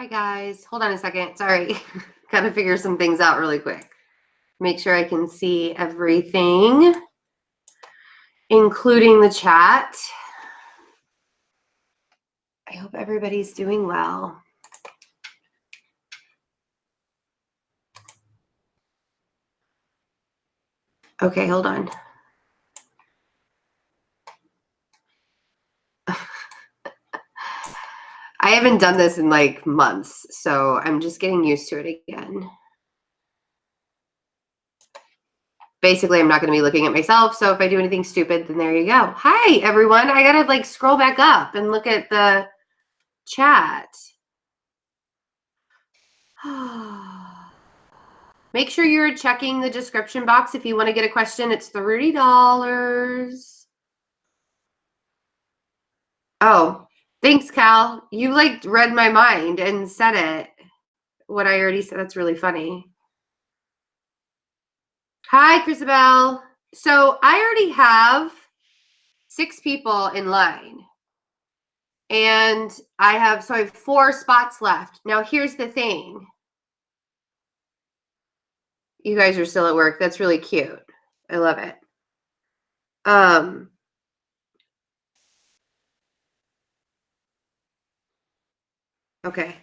Hi, guys. Hold on a second. Sorry. Got to figure some things out really quick. Make sure I can see everything, including the chat. I hope everybody's doing well. Okay, hold on. I haven't done this in like months, so I'm just getting used to it again. Basically, I'm not going to be looking at myself, so if I do anything stupid, then there you go. Hi, everyone. I got to like scroll back up and look at the chat. Make sure you're checking the description box if you want to get a question. It's $30. Oh, thanks, Cal. You like read my mind and said it. What I already said. That's really funny. Hi, Christabel. So I already have 6 people in line. And I have 4 spots left. Now, here's the thing. You guys are still at work. That's really cute. I love it. Okay.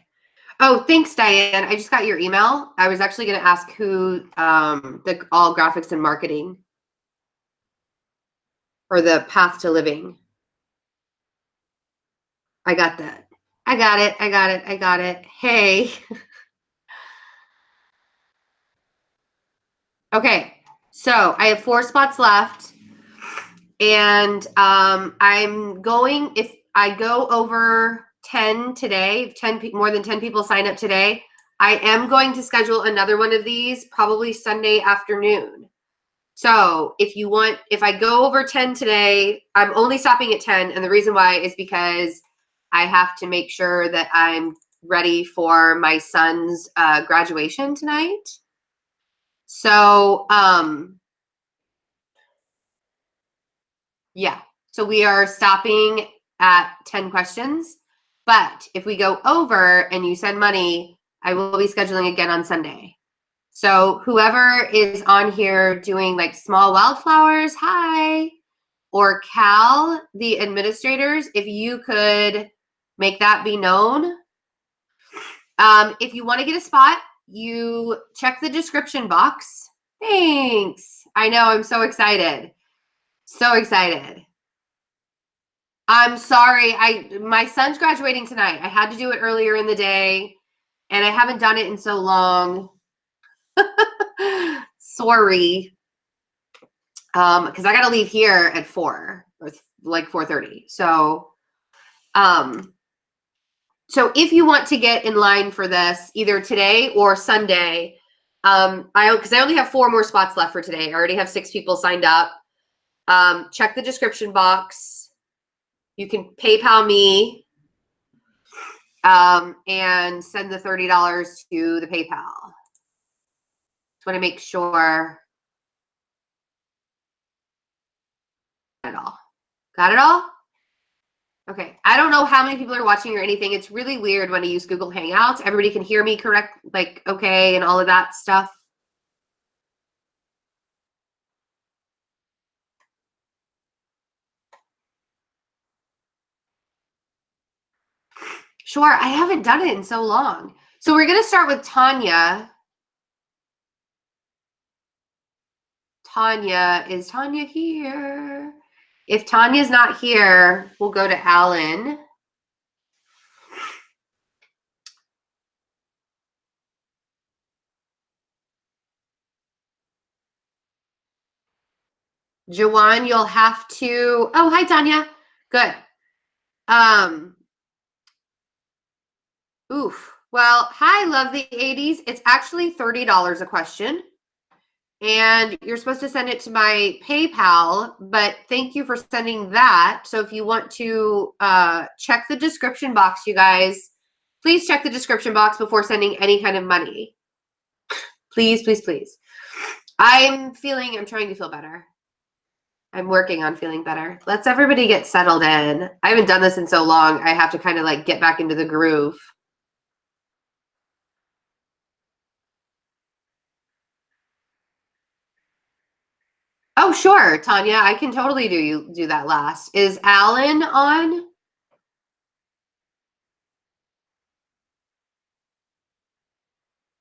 Oh, thanks, Diane. I just got your email. I was actually going to ask who the all graphics and marketing or the path to living. I got that. I got it. I got it. I got it. Hey. Okay. So I have 4 spots left. And I'm going, if I go over 10 today, more than 10 people sign up today, I am going to schedule another one of these probably Sunday afternoon. So if I go over 10 today, I'm only stopping at 10. And the reason why is because I have to make sure that I'm ready for my son's graduation tonight. So, yeah. So we are stopping at 10 questions. But if we go over and you send money, I will be scheduling again on Sunday. So whoever is on here doing like small wildflowers, hi, or Cal, the administrators, if you could make that be known. If you want to get a spot, you check the description box. Thanks. I know, I'm so excited. So excited. I'm sorry. My son's graduating tonight. I had to do it earlier in the day, and I haven't done it in so long. Sorry. Because I got to leave here at 4 or like 4:30. So if you want to get in line for this either today or Sunday, because I only have 4 more spots left for today. I already have 6 people signed up. Check the description box. You can PayPal me and send the $30 to the PayPal. Just want to make sure. Got it all. Got it all? Okay. I don't know how many people are watching or anything. It's really weird when I use Google Hangouts. Everybody can hear me correct, like, okay, and all of that stuff. Sure. I haven't done it in so long. So we're going to start with Tanya. Tanya, is Tanya here? If Tanya's not here, we'll go to Alan. Jawan, you'll have to. Oh, hi, Tanya. Good. Oof. Well, hi, love the 80s. It's actually $30 a question. And you're supposed to send it to my PayPal, but thank you for sending that. So if you want to check the description box, you guys, please check the description box before sending any kind of money. Please, please, please. I'm trying to feel better. I'm working on feeling better. Let's everybody get settled in. I haven't done this in so long. I have to kind of like get back into the groove. Oh, sure, Tanya. I can totally do that last. Is Alan on?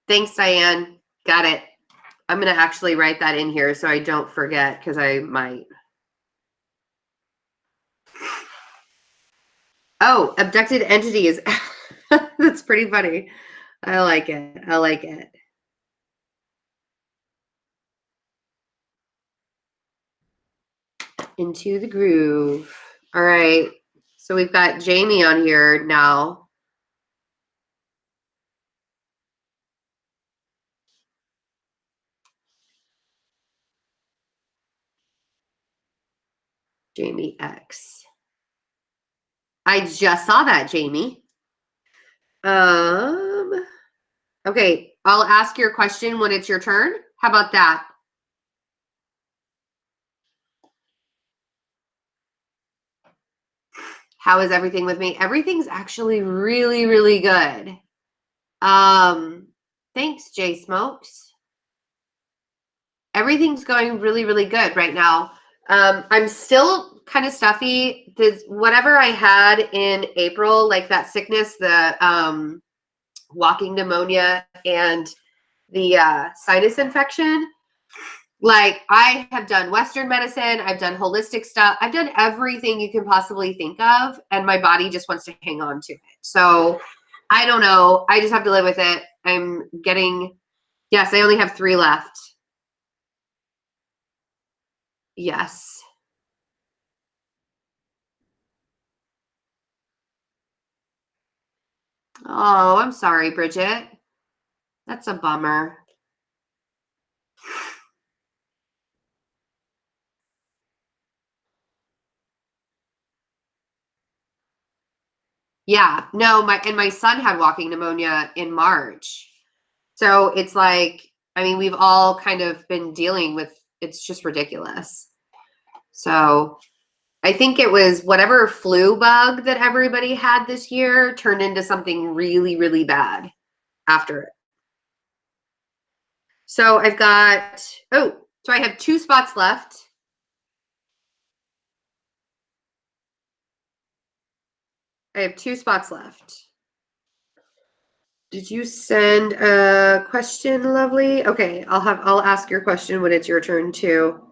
Thanks, Diane. Got it. I'm going to actually write that in here so I don't forget because I might. Oh, abducted entity is that's pretty funny. I like it. I like it. Into the groove. All right. So we've got Jamie on here now. Jamie X. I just saw that, Jamie. Okay, I'll ask your question when it's your turn. How about that? How is everything with me? Everything's actually really, really good. Thanks, Jay Smokes. Everything's going really, really good right now. I'm still kind of stuffy. Whatever I had in April, like that sickness, the walking pneumonia and the sinus infection, like I have done Western medicine, I've done holistic stuff, I've done everything you can possibly think of, and my body just wants to hang on to it. So I don't know. I just have to live with it. I'm getting, yes, I only have 3 left. Yes. Oh, I'm sorry, Bridget. That's a bummer. Yeah, no, my son had walking pneumonia in March. So it's like, I mean, we've all kind of been dealing with, it's just ridiculous. So I think it was whatever flu bug that everybody had this year turned into something really, really bad after it. So I've got, so I have 2 spots left. I have 2 spots left. Did you send a question, lovely? Okay, I'll ask your question when it's your turn too.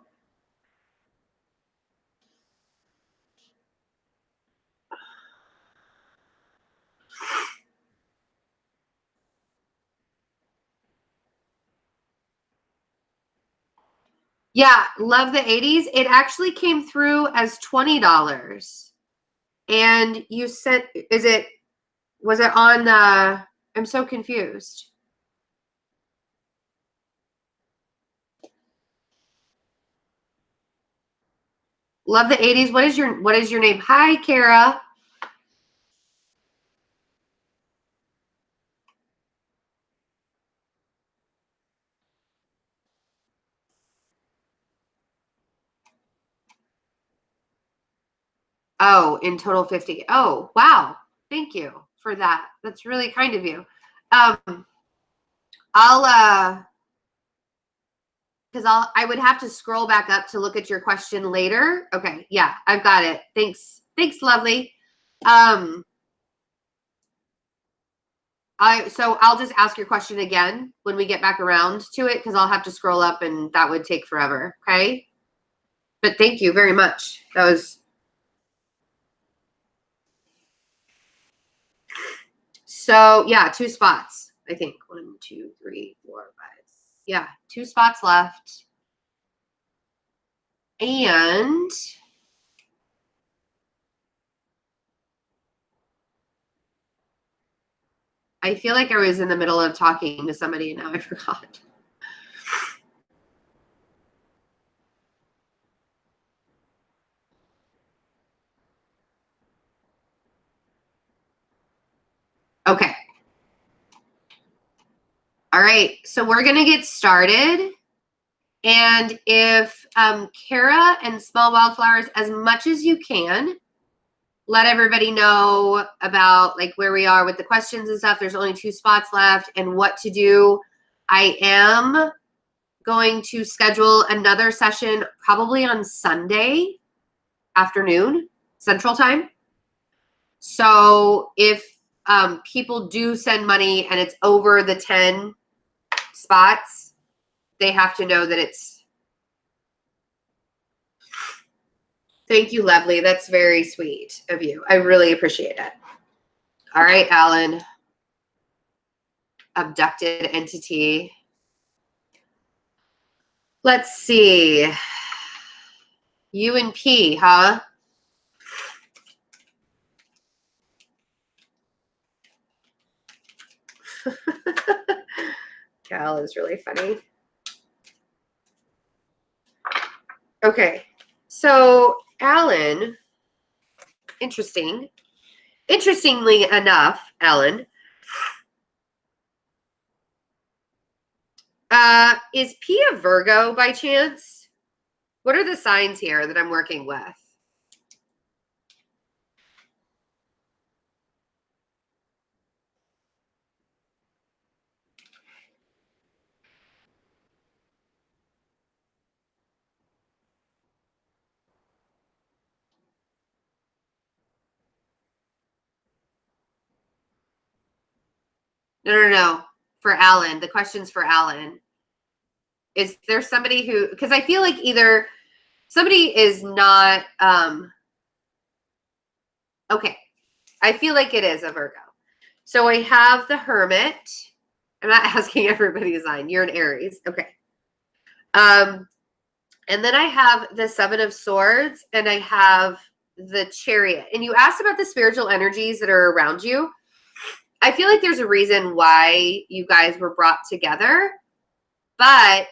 Yeah, love the 80s. It actually came through as $20. And you sent, was it on the, I'm so confused. Love the 80s. What is your name? Hi, Kara. Oh, in total 50. Oh, wow. Thank you for that. That's really kind of you. I would have to scroll back up to look at your question later. Okay, yeah, I've got it. Thanks. Thanks, lovely. So I'll just ask your question again when we get back around to it because I'll have to scroll up and that would take forever. Okay. But thank you very much. That was so yeah, 2 spots, I think. 1, 2, 3, 4, 5. Yeah, 2 spots left. And I feel like I was in the middle of talking to somebody and now I forgot. Okay. All right. So we're going to get started. And if Kara and Small Wildflowers, as much as you can, let everybody know about like where we are with the questions and stuff. There's only 2 spots left and what to do. I am going to schedule another session probably on Sunday afternoon, Central Time. So if people do send money and it's over the 10 spots, they have to know that it's. Thank you, Lovely. That's very sweet of you. I really appreciate it. All right, Alan. Abducted entity. Let's see. U and P, huh? Cal is really funny. Okay, so Alan, interestingly enough, Alan, is P a Virgo by chance? What are the signs here that I'm working with? No. For Alan, the question's for Alan. Is there somebody who, because I feel like either somebody is not, okay. I feel like it is a Virgo. So I have the Hermit. I'm not asking everybody to sign. You're an Aries. Okay. And then I have the Seven of Swords and I have the Chariot. And you asked about the spiritual energies that are around you. I feel like there's a reason why you guys were brought together. But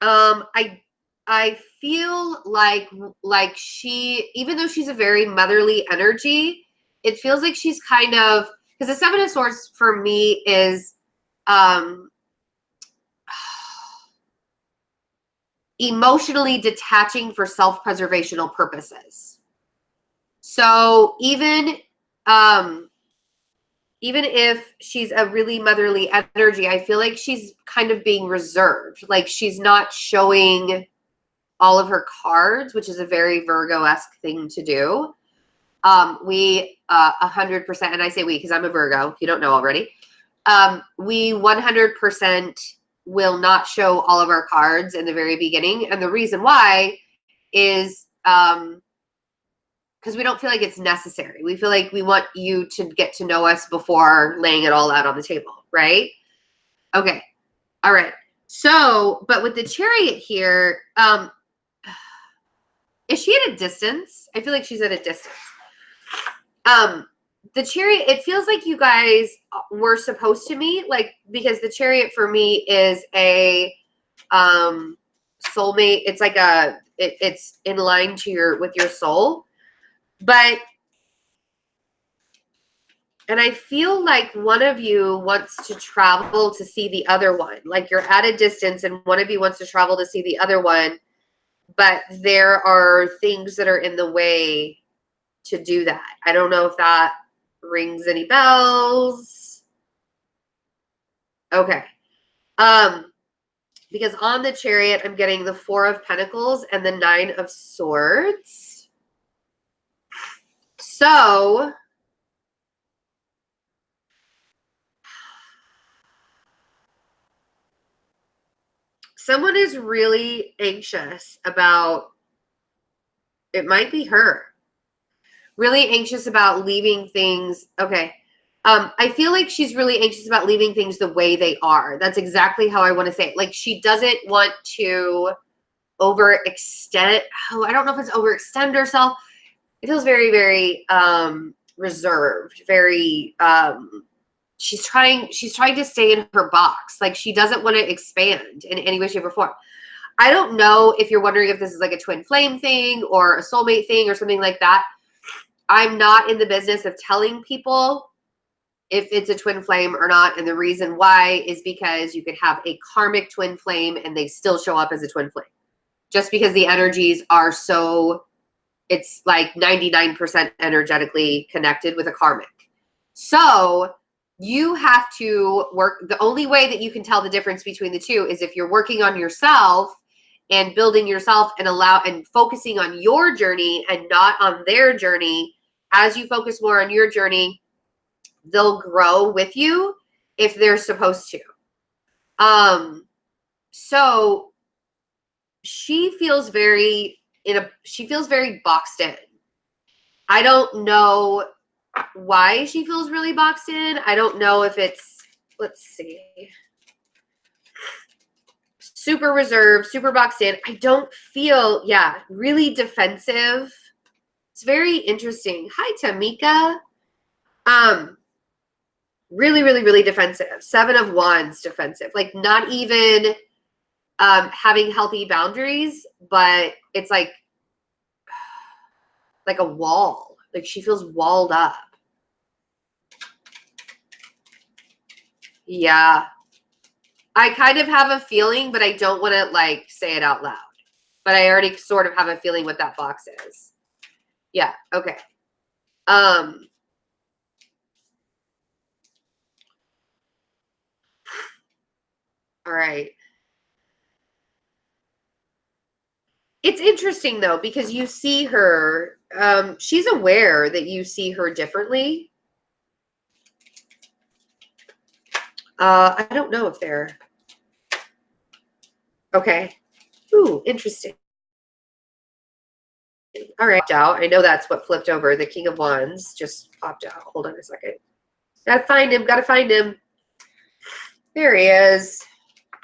I feel like she, even though she's a very motherly energy, it feels like she's kind of, because the Seven of Swords for me is emotionally detaching for self-preservational purposes. So even if she's a really motherly energy, I feel like she's kind of being reserved. Like she's not showing all of her cards, which is a very Virgo-esque thing to do. We 100%, and I say we because I'm a Virgo, if you don't know already, we 100% will not show all of our cards in the very beginning. And the reason why is because we don't feel like it's necessary. We feel like we want you to get to know us before laying it all out on the table, right? Okay. All right. So, but with the Chariot here, is she at a distance? I feel like she's at a distance. The Chariot, it feels like you guys were supposed to meet, like, because the Chariot for me is a soulmate. It's like it's in line to with your soul. But, and I feel like one of you wants to travel to see the other one. Like you're at a distance and one of you wants to travel to see the other one, but there are things that are in the way to do that. I don't know if that rings any bells. Okay. Because on the Chariot, I'm getting the Four of Pentacles and the Nine of Swords. So someone is really anxious about, it might be her, really anxious about leaving things. Okay. I feel like she's really anxious about leaving things the way they are. That's exactly how I want to say it. Like she doesn't want to overextend. Oh, I don't know if it's overextend herself. It feels very, very reserved. Very. She's trying to stay in her box. Like she doesn't want to expand in any way, shape, or form. I don't know if you're wondering if this is like a twin flame thing or a soulmate thing or something like that. I'm not in the business of telling people if it's a twin flame or not. And the reason why is because you could have a karmic twin flame and they still show up as a twin flame. Just because the energies are so, it's like 99% energetically connected with a karmic. So you have to work. The only way that you can tell the difference between the two is if you're working on yourself and building yourself and focusing on your journey and not on their journey. As you focus more on your journey, they'll grow with you if they're supposed to. So she feels very boxed in. I don't know why she feels really boxed in. I don't know if it's, let's see, super reserved, super boxed in. I don't feel, really defensive. It's very interesting. Hi, Tamika. Really, really, really defensive. 7 of Wands defensive. Like not even having healthy boundaries, but it's like a wall. Like she feels walled up. Yeah. I kind of have a feeling, but I don't want to like say it out loud. But I already sort of have a feeling what that box is. Yeah, okay. All right. It's interesting though, because you see her, she's aware that you see her differently. I don't know if they're, okay. Ooh, interesting. All right, out. I know that's what flipped over. The King of Wands just popped out. Hold on a second. Gotta find him. Gotta find him. There he is.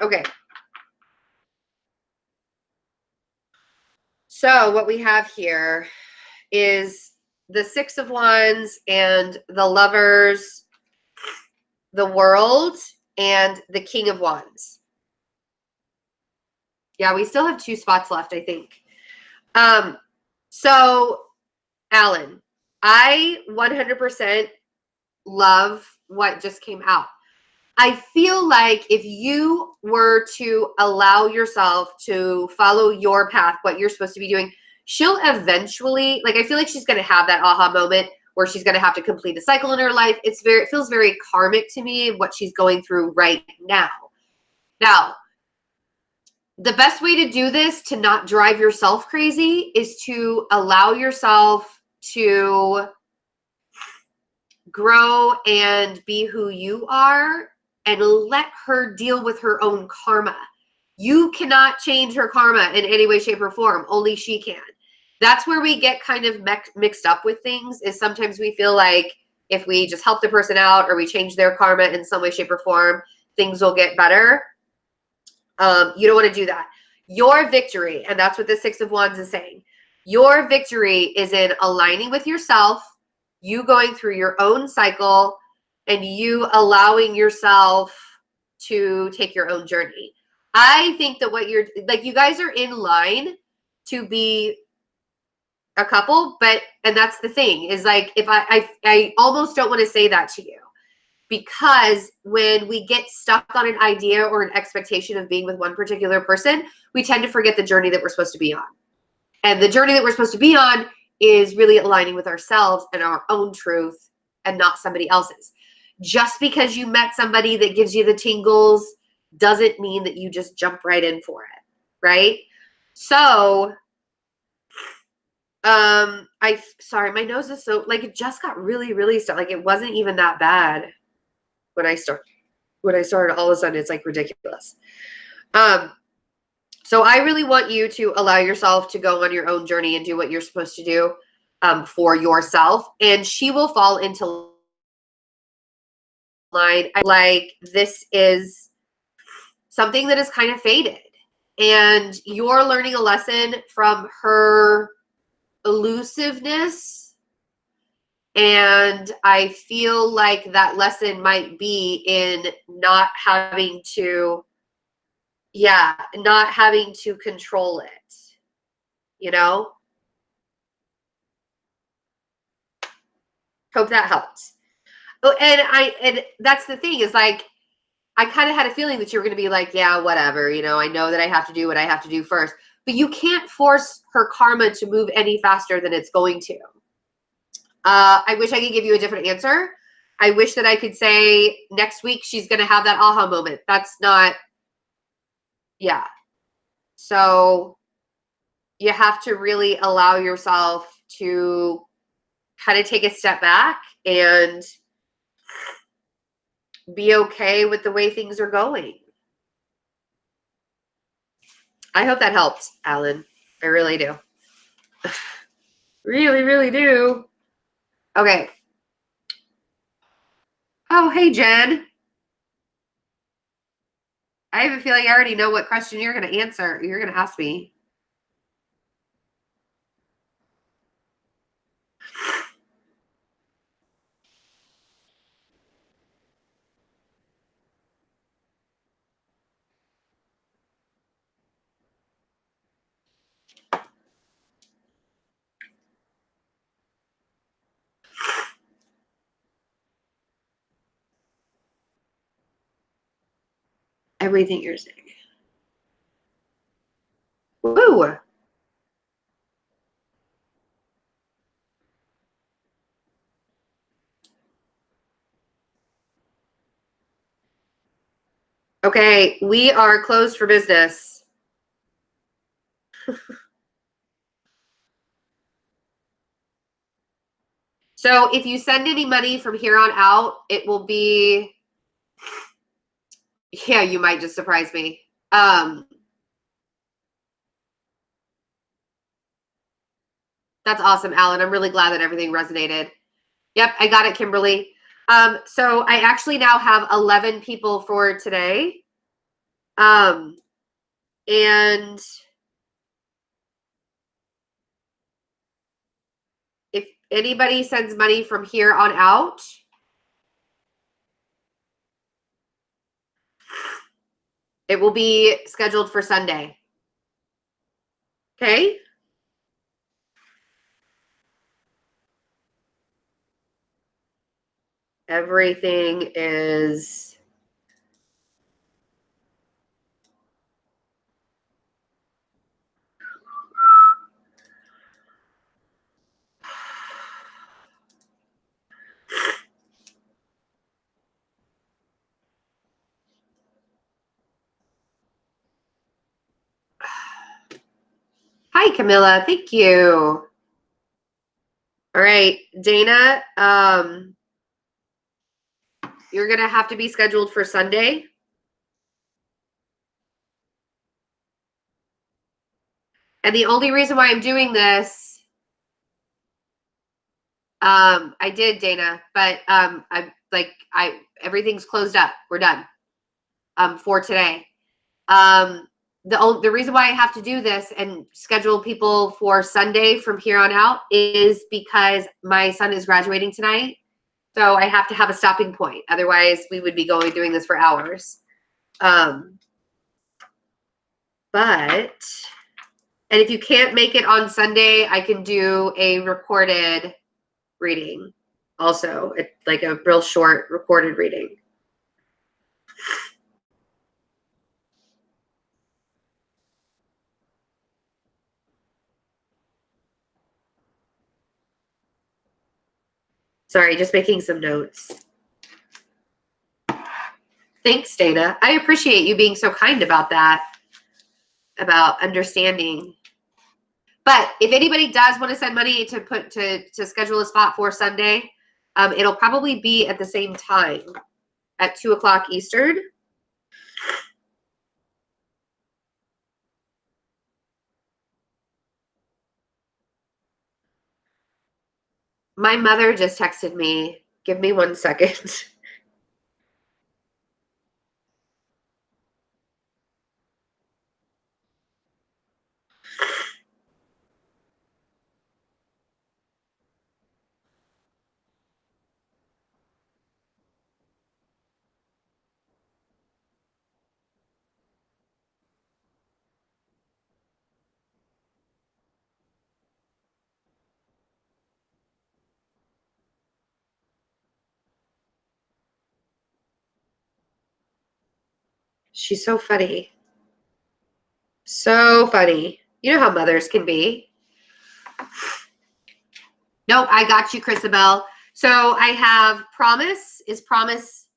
Okay. So what we have here is the 6 of Wands and the Lovers, the World, and the King of Wands. Yeah, we still have 2 spots left, I think. So, Alan, I 100% love what just came out. I feel like if you were to allow yourself to follow your path, what you're supposed to be doing, she'll eventually, like, I feel like she's going to have that aha moment where she's going to have to complete a cycle in her life. It feels very karmic to me, what she's going through right now. Now, the best way to do this, to not drive yourself crazy, is to allow yourself to grow and be who you are and let her deal with her own karma. You cannot change her karma in any way, shape, or form. Only she can. That's where we get kind of mixed up with things, is sometimes we feel like if we just help the person out or we change their karma in some way, shape, or form, things will get better. You don't want to do that. Your victory, and that's what the 6 of Wands is saying, your victory is in aligning with yourself, you going through your own cycle, and you allowing yourself to take your own journey. I think that what you're, like, you guys are in line to be a couple, and that's the thing, is like, if I almost don't want to say that to you. Because when we get stuck on an idea or an expectation of being with one particular person, we tend to forget the journey that we're supposed to be on. And the journey that we're supposed to be on is really aligning with ourselves and our own truth and not somebody else's. Just because you met somebody that gives you the tingles doesn't mean that you just jump right in for it, right? So, sorry, my nose is so, like, it just got really, really stuck. Like, it wasn't even that bad. When I started, all of a sudden it's like ridiculous. So I really want you to allow yourself to go on your own journey and do what you're supposed to do for yourself. And she will fall into line. Like, this is something that is kind of faded. And you're learning a lesson from her elusiveness. And I feel like that lesson might be in not having to, not having to control it, you know? Hope that helps. Oh, and that's the thing, is like, I kind of had a feeling that you were going to be like, yeah, whatever, you know, I know that I have to do what I have to do first. But you can't force her karma to move any faster than it's going to. I wish I could give you a different answer, I wish that I could say next week she's going to have that aha moment. That's not, yeah. So you have to really allow yourself to kind of take a step back and be okay with the way things are going. I hope that helped, Alan. I really do. Really, really do. Okay. Oh, hey, Jen. I have a feeling I already know what question you're going to answer. You're going to ask me. Everything you're saying. Woo! Okay, we are closed for business. So if you send any money from here on out, it will be, yeah, you might just surprise me. That's awesome, Alan. I'm really glad that everything resonated. Yep, I got it, Kimberly. So I actually now have 11 people for today. And if anybody sends money from here on out, it will be scheduled for Sunday. Okay? Everything is Hi, Camilla. Thank you. All right, Dana, you're going to have to be scheduled for Sunday. And the only reason why I'm doing this, I did, Dana, but everything's closed up. We're done for today. The reason why I have to do this and schedule people for Sunday from here on out is because my son is graduating tonight. So I have to have a stopping point. Otherwise, we would be doing this for hours. And if you can't make it on Sunday, I can do a recorded reading also, like a real short recorded reading. Sorry, just making some notes. Thanks, Dana. I appreciate you being so kind about that, about understanding. But if anybody does want to send money to schedule a spot for Sunday, it'll probably be at the same time at 2 o'clock Eastern. My mother just texted me. Give me 1 second. She's so funny. So funny. You know how mothers can be. Nope, I got you, Christabel. So I have Promise. Is Promise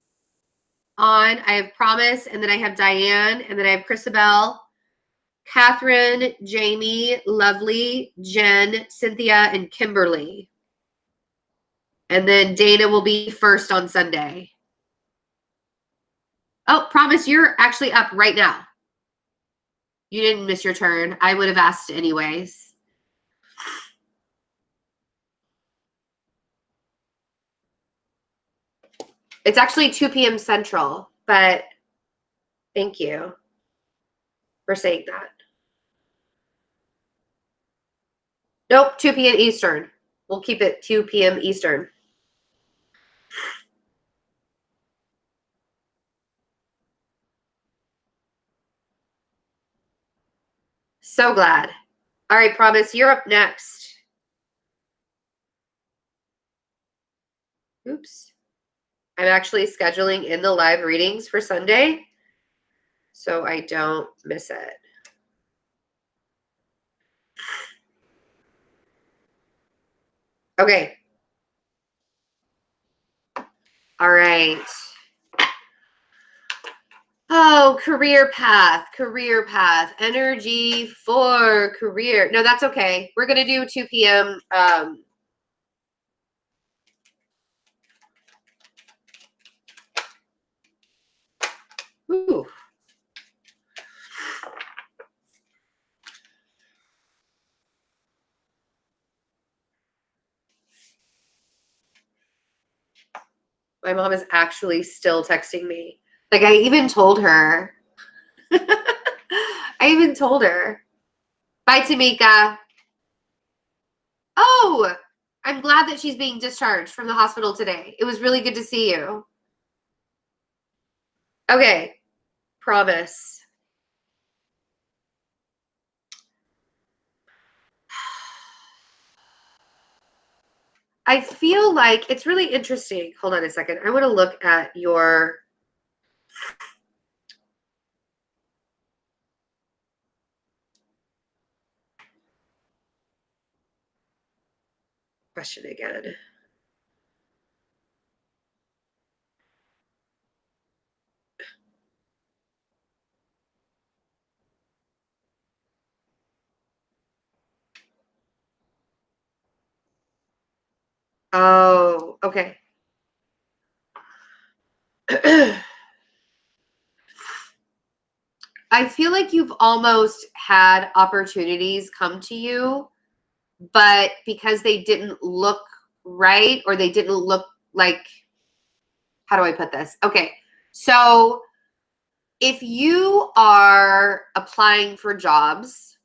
on? I have Promise, and then I have Diane, and then I have Christabel, Katherine, Jamie, Lovely, Jen, Cynthia, and Kimberly. And then Dana will be first on Sunday. Oh, Promise, you're actually up right now. You didn't miss your turn. I would have asked anyways. It's actually 2 p.m. Central, but thank you for saying that. Nope, 2 p.m. Eastern. We'll keep it 2 p.m. Eastern. So glad. All right, Promise, you're up next. Oops. I'm actually scheduling in the live readings for Sunday, so I don't miss it. Okay. All right. Oh, career path, energy for career. No, that's okay. We're going to do 2 p.m. Ooh. My mom is actually still texting me. Like, I even told her. I even told her. Bye, Tamika. Oh, I'm glad that she's being discharged from the hospital today. It was really good to see you. Okay, Promise. I feel like it's really interesting. Hold on a second. I want to look at your question again. Oh, okay. I feel like you've almost had opportunities come to you, but because they didn't look right or they didn't look like, how do I put this? Okay. So if you are applying for jobs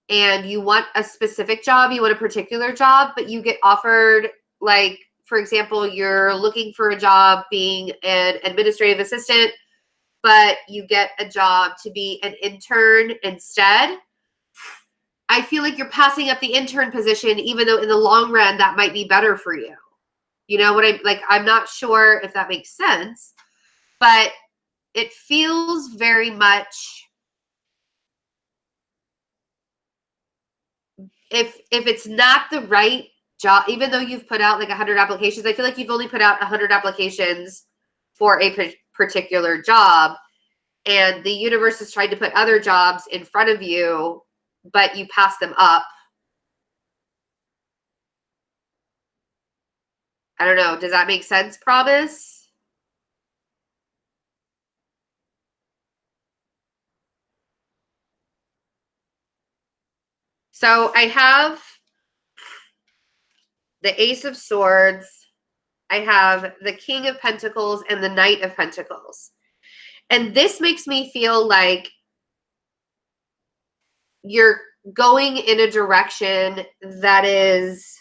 and you want a specific job, you want a particular job, but you get offered, like, for example, you're looking for a job being an administrative assistant, but you get a job to be an intern instead. I feel like you're passing up the intern position, even though in the long run that might be better for you. You know what I'm not sure if that makes sense, but it feels very much, if it's not the right job, even though you've put out like 100 applications, I feel like you've only put out 100 applications for a particular job, and the universe has tried to put other jobs in front of you, but you pass them up. I don't know. Does that make sense, Promise? So I have the Ace of Swords. I have the King of Pentacles and the Knight of Pentacles. And this makes me feel like you're going in a direction that is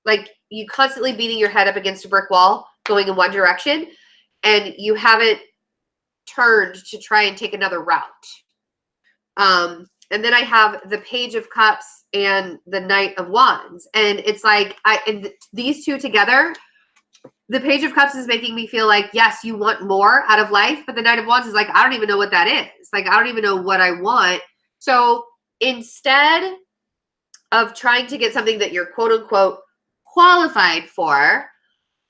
like you constantly beating your head up against a brick wall, going in one direction, and you haven't turned to try and take another route. And then I have the Page of Cups and the Knight of Wands. And it's like, these two together, the Page of Cups is making me feel like, yes, you want more out of life. But the Knight of Wands is like, I don't even know what that is. Like, I don't even know what I want. So instead of trying to get something that you're quote unquote qualified for,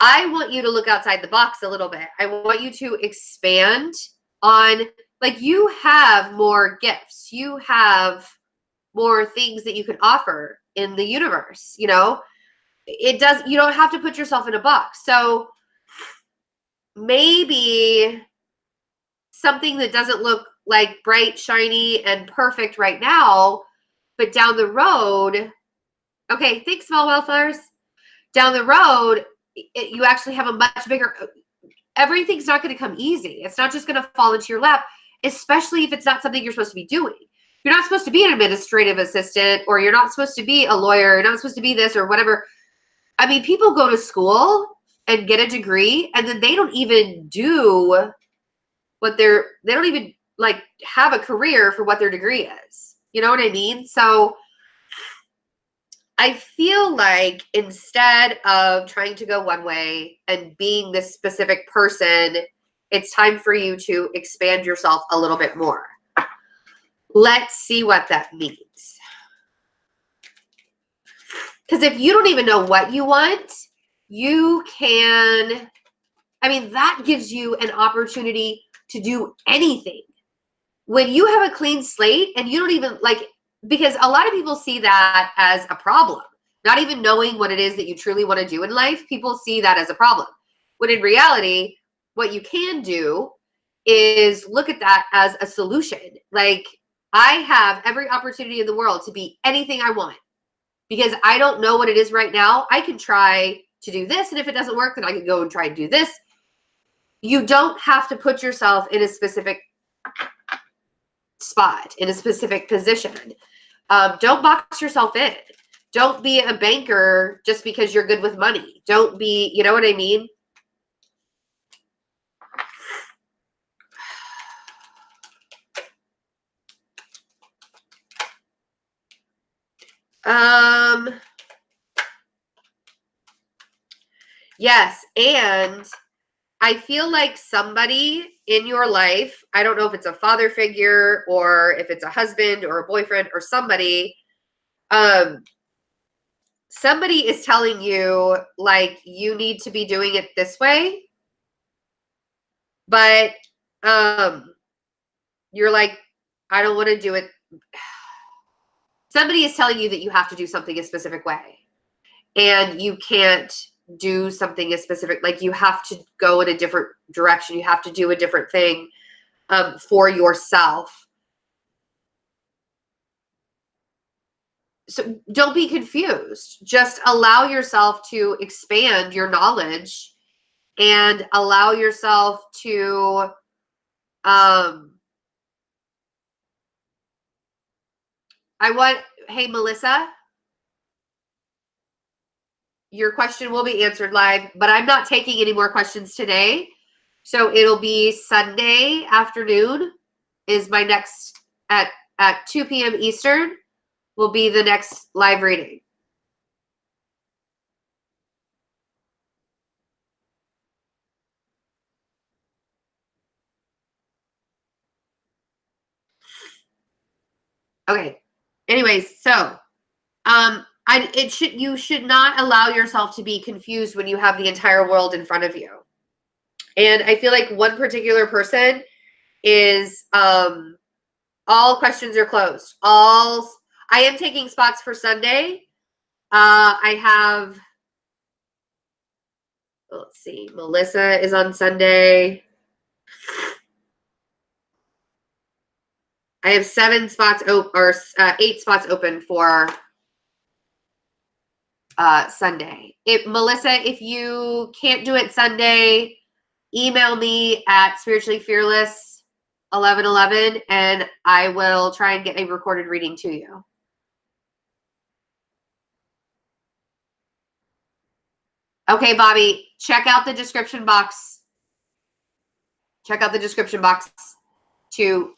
I want you to look outside the box a little bit. I want you to expand on, like, you have more gifts. You have more things that you can offer in the universe, you know? You don't have to put yourself in a box. So maybe something that doesn't look like bright, shiny, and perfect right now, but down the road, okay, thanks, small wildflowers. Down the road, you actually have a much bigger, everything's not going to come easy. It's not just going to fall into your lap, especially if it's not something you're supposed to be doing. You're not supposed to be an administrative assistant, or you're not supposed to be a lawyer. You're not supposed to be this or whatever. I mean, people go to school and get a degree, and then they don't even do what they don't even like have a career for what their degree is. You know what I mean? So I feel like instead of trying to go one way and being this specific person, it's time for you to expand yourself a little bit more. Let's see what that means. Because if you don't even know what you want, you can, I mean, that gives you an opportunity to do anything. When you have a clean slate and you don't even like, because a lot of people see that as a problem, not even knowing what it is that you truly want to do in life. People see that as a problem. When in reality, what you can do is look at that as a solution. Like, I have every opportunity in the world to be anything I want because I don't know what it is right now. I can try to do this, and if it doesn't work, then I can go and try and do this. You don't have to put yourself in a specific spot, in a specific position. Don't box yourself in. Don't be a banker just because you're good with money. Don't be, you know what I mean? Yes, and I feel like somebody in your life, I don't know if it's a father figure or if it's a husband or a boyfriend or somebody, somebody is telling you, like, you need to be doing it this way, but you're like, I don't want to do it. Somebody is telling you that you have to do something a specific way, and you can't do something as specific. Like, you have to go in a different direction. You have to do a different thing for yourself. So don't be confused. Just allow yourself to expand your knowledge and allow yourself to hey, Melissa, your question will be answered live, but I'm not taking any more questions today. So it'll be Sunday afternoon is my next, at 2 p.m. Eastern will be the next live reading. Okay. Anyways, so you should not allow yourself to be confused when you have the entire world in front of you. And I feel like one particular person is all questions are closed. I am taking spots for Sunday. I have, let's see, Melissa is on Sunday. I have 8 spots open for Sunday. Melissa, if you can't do it Sunday, email me at spirituallyfearless1111 and I will try and get a recorded reading to you. Okay, Bobby, check out the description box. Check out the description box to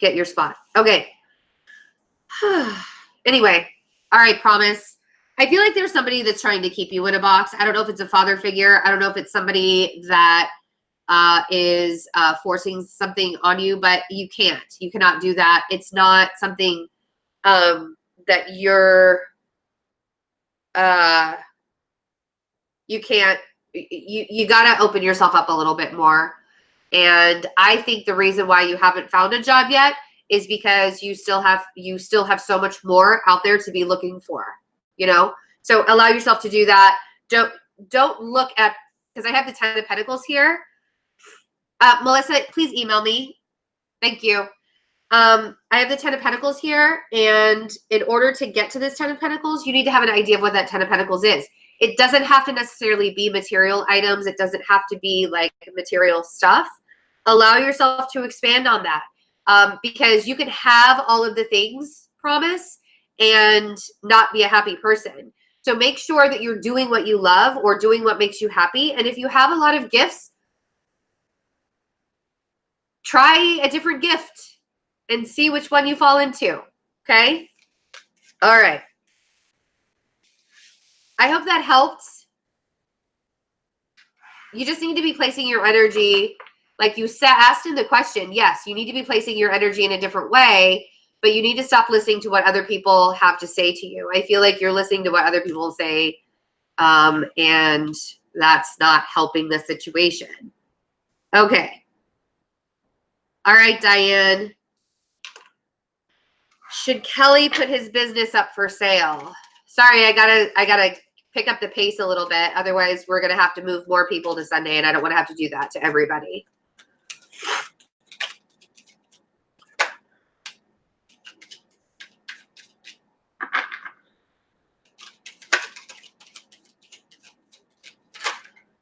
get your spot. Okay. Anyway, all right, promise. I feel like there's somebody that's trying to keep you in a box. I don't know if it's a father figure. I don't know if it's somebody that is forcing something on you, but you can't. You cannot do that. It's not something that you're you can't, you got to open yourself up a little bit more. And I think the reason why you haven't found a job yet is because you still have so much more out there to be looking for, you know? So allow yourself to do that. Don't look at, because I have the 10 of Pentacles here. Melissa, please email me. Thank you. I have the 10 of Pentacles here, and in order to get to this 10 of Pentacles, you need to have an idea of what that 10 of Pentacles is. It doesn't have to necessarily be material items. It doesn't have to be like material stuff. Allow yourself to expand on that, because you can have all of the things, promise, and not be a happy person. So make sure that you're doing what you love or doing what makes you happy. And if you have a lot of gifts, try a different gift and see which one you fall into. Okay? All right. I hope that helped. You just need to be placing your energy, like you asked in the question. Yes, you need to be placing your energy in a different way, but you need to stop listening to what other people have to say to you. I feel like you're listening to what other people say, and that's not helping the situation. Okay. All right, Diane. Should Kelly put his business up for sale? Sorry, I gotta pick up the pace a little bit. Otherwise, we're gonna have to move more people to Sunday, and I don't want to have to do that to everybody.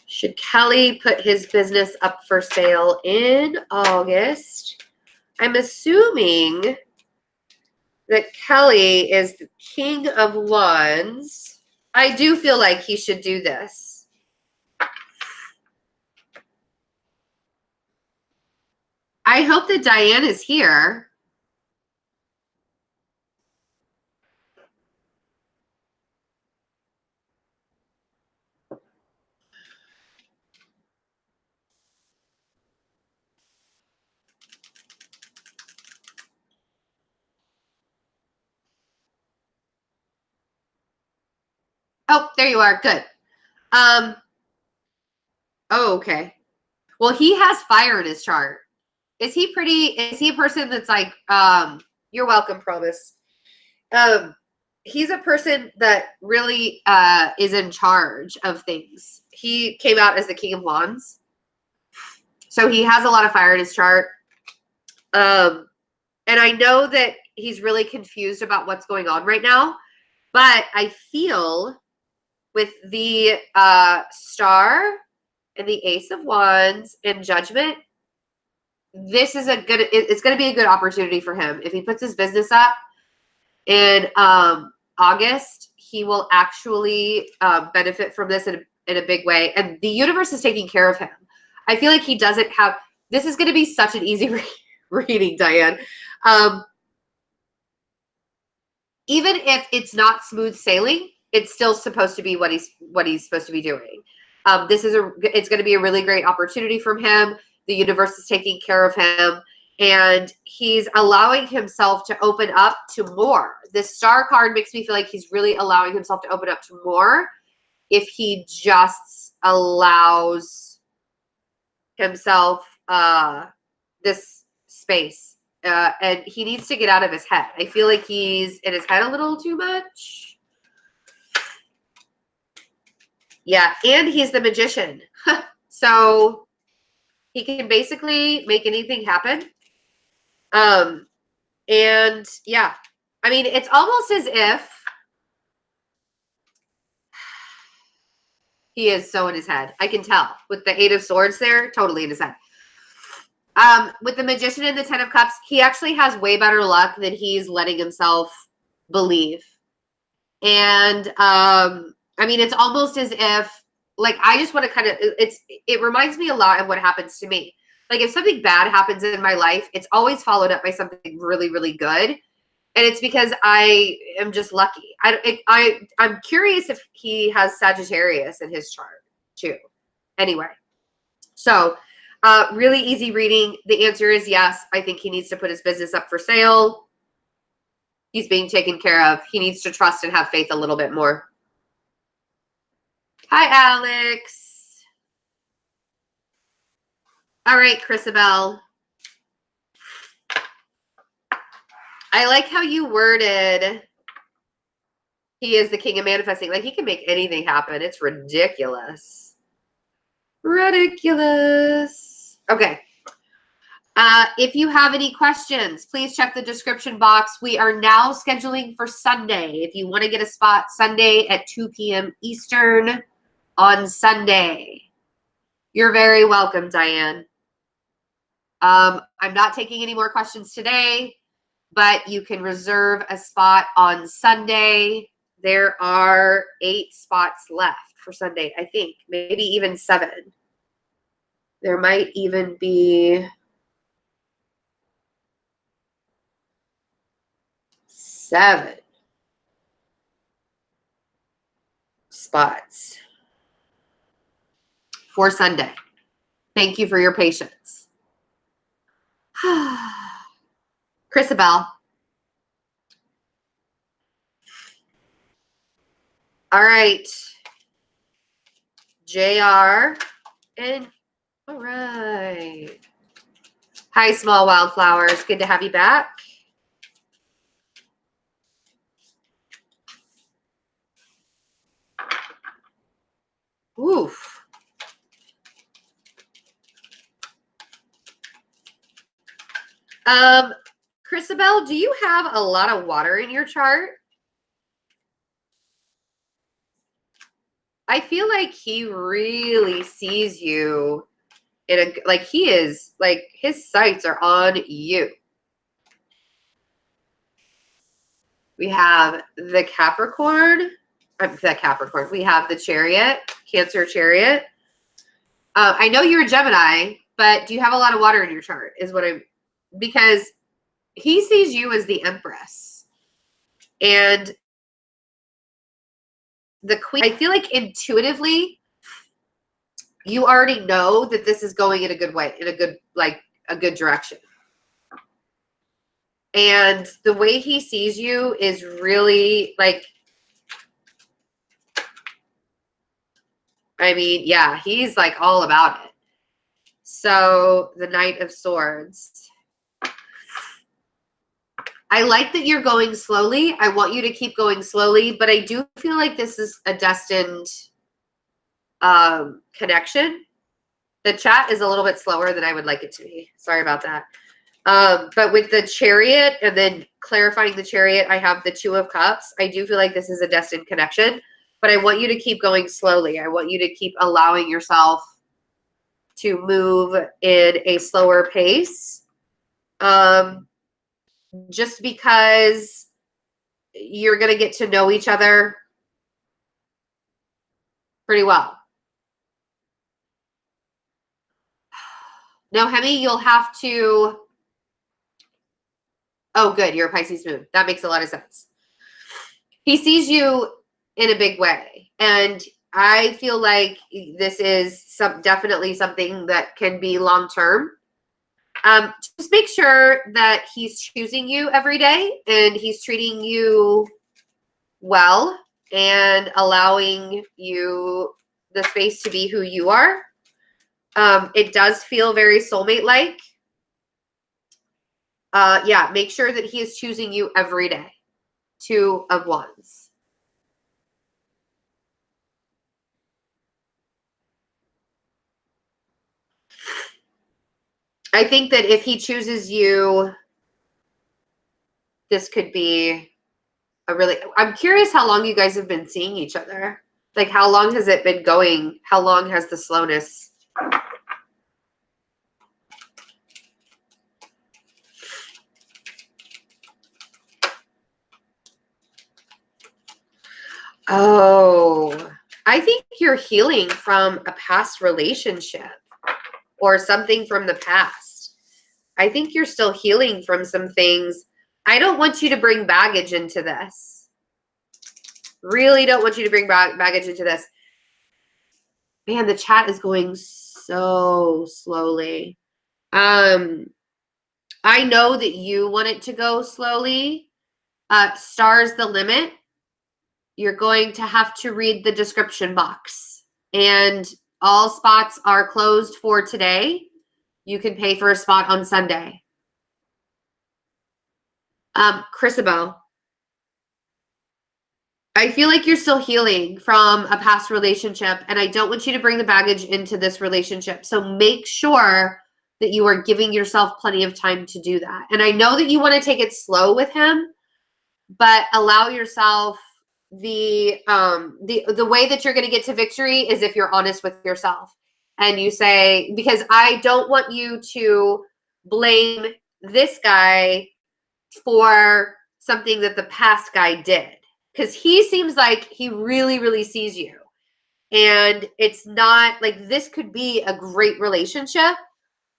Should Kelly put his business up for sale in August? I'm assuming that Kelly is the King of Wands. I do feel like he should do this. I hope that Diane is here. Oh, there you are. Good. Oh, okay. Well, he has fire in his chart. Is he a person that's like, you're welcome, Promise. He's a person that really is in charge of things. He came out as the King of Wands. So he has a lot of fire in his chart. And I know that he's really confused about what's going on right now. But I feel with the Star and the Ace of Wands and Judgment, this is it's going to be a good opportunity for him. If he puts his business up in August, he will actually benefit from this in a big way. And the universe is taking care of him. I feel like he doesn't have, this is going to be such an easy reading, Diane. Even if it's not smooth sailing, it's still supposed to be what he's supposed to be doing. It's going to be a really great opportunity from him. The universe is taking care of him, and he's allowing himself to open up to more. This Star card makes me feel like he's really allowing himself to open up to more if he just allows himself this space. And he needs to get out of his head. I feel like he's in his head a little too much. Yeah, and he's the magician. So he can basically make anything happen. And yeah, I mean, it's almost as if he is so in his head. I can tell with the 8 of Swords there, totally in his head. With the Magician and the 10 of Cups, he actually has way better luck than he's letting himself believe. And I mean, it's almost as if, like, I just want to kind of, it reminds me a lot of what happens to me. Like, if something bad happens in my life, it's always followed up by something really, really good. And it's because I am just lucky. I'm curious if he has Sagittarius in his chart too. Anyway, so really easy reading. The answer is yes. I think he needs to put his business up for sale. He's being taken care of. He needs to trust and have faith a little bit more. Hi, Alex. All right, Christabel. I like how you worded, he is the king of manifesting. Like, he can make anything happen. It's ridiculous. Ridiculous. Okay. If you have any questions, please check the description box. We are now scheduling for Sunday. If you want to get a spot Sunday at 2 p.m. Eastern on Sunday. You're very welcome, Diane. I'm not taking any more questions today, but you can reserve a spot on Sunday. There are 8 spots left for Sunday, I think. Maybe even 7. There might even be 7 spots for Sunday. Thank you for your patience. Christabel. All right. JR. And all right. Hi, Small Wildflowers. Good to have you back. Oof. Christabel, do you have a lot of water in your chart? I feel like he really sees you in a, like, he is, like, his sights are on you. We have the Capricorn. We have the Chariot, Cancer Chariot. I know you're a Gemini, but do you have a lot of water in your chart? Is what I'm, because he sees you as the Empress. And the Queen, I feel like intuitively, you already know that this is going in a good way, in a good, like, a good direction. And the way he sees you is really, like, I mean, yeah, he's like all about it. So the Knight of Swords. I like that you're going slowly. I want you to keep going slowly, but I do feel like this is a destined connection. The chat is a little bit slower than I would like it to be. Sorry about that. But with the Chariot and then clarifying the Chariot, I have the 2 of Cups. I do feel like this is a destined connection, but I want you to keep going slowly. I want you to keep allowing yourself to move in a slower pace. Just because you're going to get to know each other pretty well. Now, Hemi, you'll have to... Oh, good. You're a Pisces moon. That makes a lot of sense. He sees you in a big way. And I feel like this is definitely something that can be long-term. Just make sure that he's choosing you every day and he's treating you well and allowing you the space to be who you are. It does feel very soulmate-like. Yeah, make sure that he is choosing you every day. 2 of Wands. I think that if he chooses you, this could be a really... I'm curious how long you guys have been seeing each other. Like, how long has it been going? How long has the slowness... Oh, I think you're healing from a past relationship or something from the past. I think you're still healing from some things. I don't want you to bring baggage into this. Really don't want you to bring baggage into this. Man, the chat is going so slowly. I know that you want it to go slowly. Stars the limit. You're going to have to read the description box. And all spots are closed for today. You can pay for a spot on Sunday. Christabel, I feel like you're still healing from a past relationship, and I don't want you to bring the baggage into this relationship. So make sure that you are giving yourself plenty of time to do that. And I know that you want to take it slow with him, but allow yourself the way that you're going to get to victory is if you're honest with yourself and you say, because I don't want you to blame this guy for something that the past guy did, because he seems like he really, really sees you. And it's not like this could be a great relationship,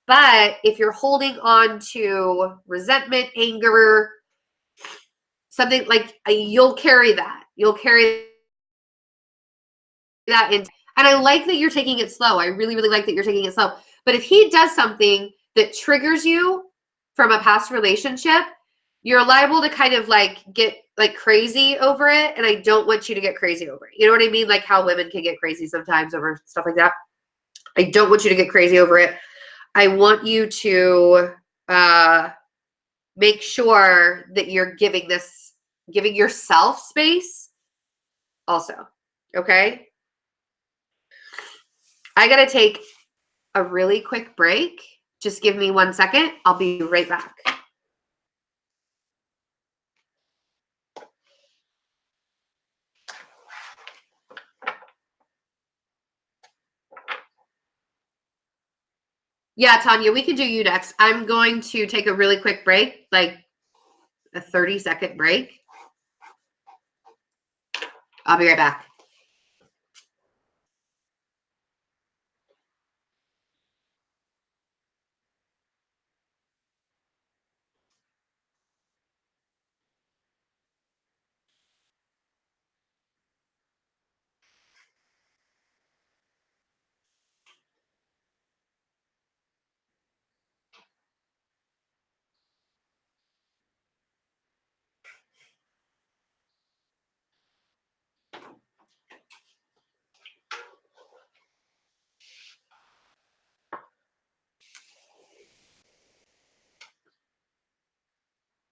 but if you're holding on to resentment, anger, something like you'll carry that. You'll carry that in. And I like that you're taking it slow. I really, really like that you're taking it slow. But if he does something that triggers you from a past relationship, you're liable to kind of like get like crazy over it. And I don't want you to get crazy over it. You know what I mean? Like how women can get crazy sometimes over stuff like that. I don't want you to get crazy over it. I want you to make sure that you're giving yourself space also. Okay. I got to take a really quick break. Just give me 1 second. I'll be right back. Yeah, Tanya, we can do you next. I'm going to take a really quick break, like a 30-second break. I'll be right back.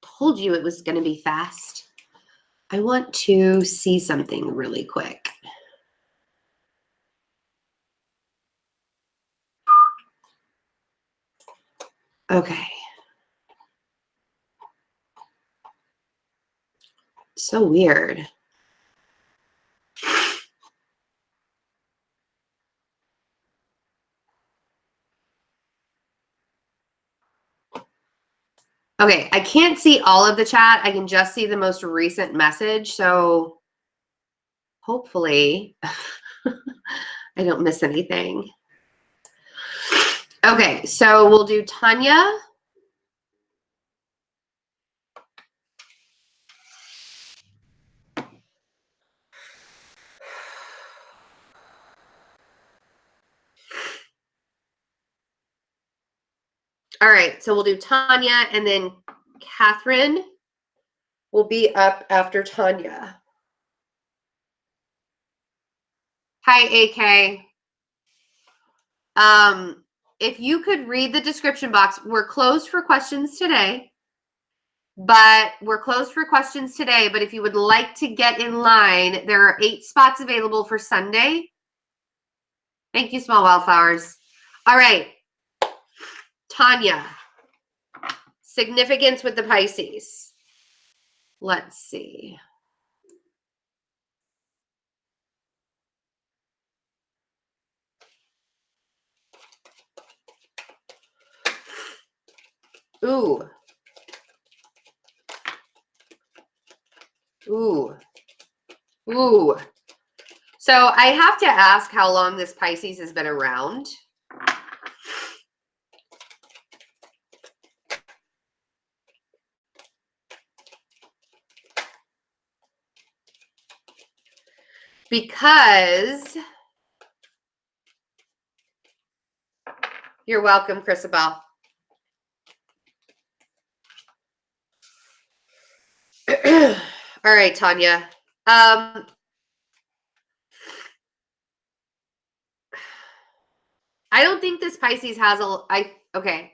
Told you it was going to be fast. I want to see something really quick. Okay. So weird. Okay, I can't see all of the chat. I can just see the most recent message. So hopefully I don't miss anything. Okay, so we'll do Tanya. All right, so we'll do Tanya, and then Katherine will be up after Tanya. Hi, AK. If you could read the description box, we're closed for questions today. But if you would like to get in line, there are 8 spots available for Sunday. Thank you, Small Wildflowers. All right, Tanya. Significance with the Pisces. Let's see. Ooh. Ooh. Ooh. So I have to ask how long this Pisces has been around. Because you're welcome, Christabel. All right, Tanya. I don't think this Pisces has okay.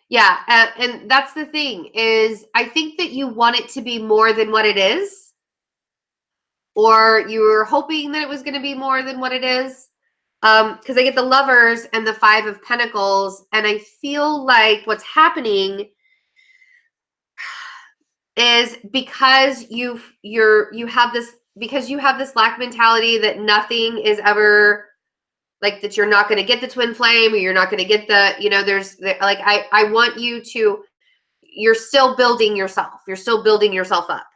Yeah, and that's the thing is I think that you want it to be more than what it is, or you were hoping that it was going to be more than what it is. Because I get the Lovers and the Five of Pentacles, and I feel like what's happening is because you have this lack mentality that nothing is ever like that, you're not going to get the twin flame, or you're not going to get the, like, I want you to, you're still building yourself. You're still building yourself up.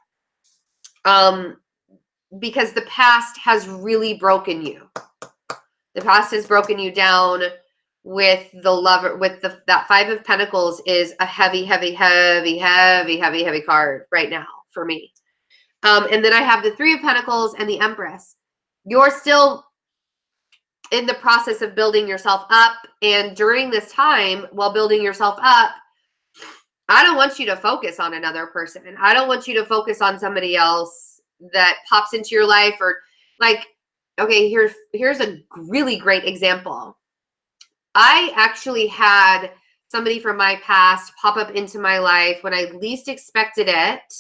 Because the past has really broken you. The past has broken you down with the Lover, with that Five of Pentacles is a heavy, heavy, heavy, heavy, heavy, heavy card right now for me. And then I have the Three of Pentacles and the Empress. You're still in the process of building yourself up. And during this time, while building yourself up, I don't want you to focus on another person. I don't want you to focus on somebody else that pops into your life, or like, okay, here's a really great example. I actually had somebody from my past pop up into my life when I least expected it.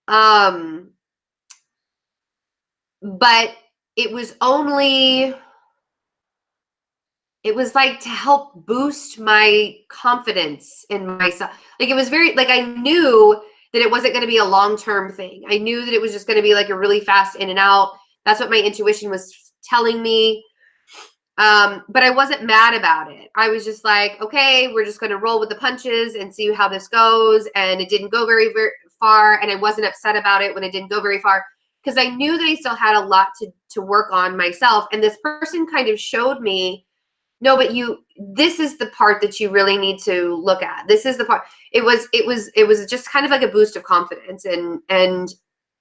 But it was like to help boost my confidence in myself. Like, it was very, like, I knew that it wasn't going to be a long-term thing. I knew that it was just going to be like a really fast in and out. That's what my intuition was telling me. But I wasn't mad about it. I was just like, okay, we're just going to roll with the punches and see how this goes. And it didn't go very, very far. And I wasn't upset about it when it didn't go very far, because I knew that I still had a lot to work on myself. And this person kind of showed me, no, but this is the part that you really need to look at. This is the part. It was just kind of like a boost of confidence, and it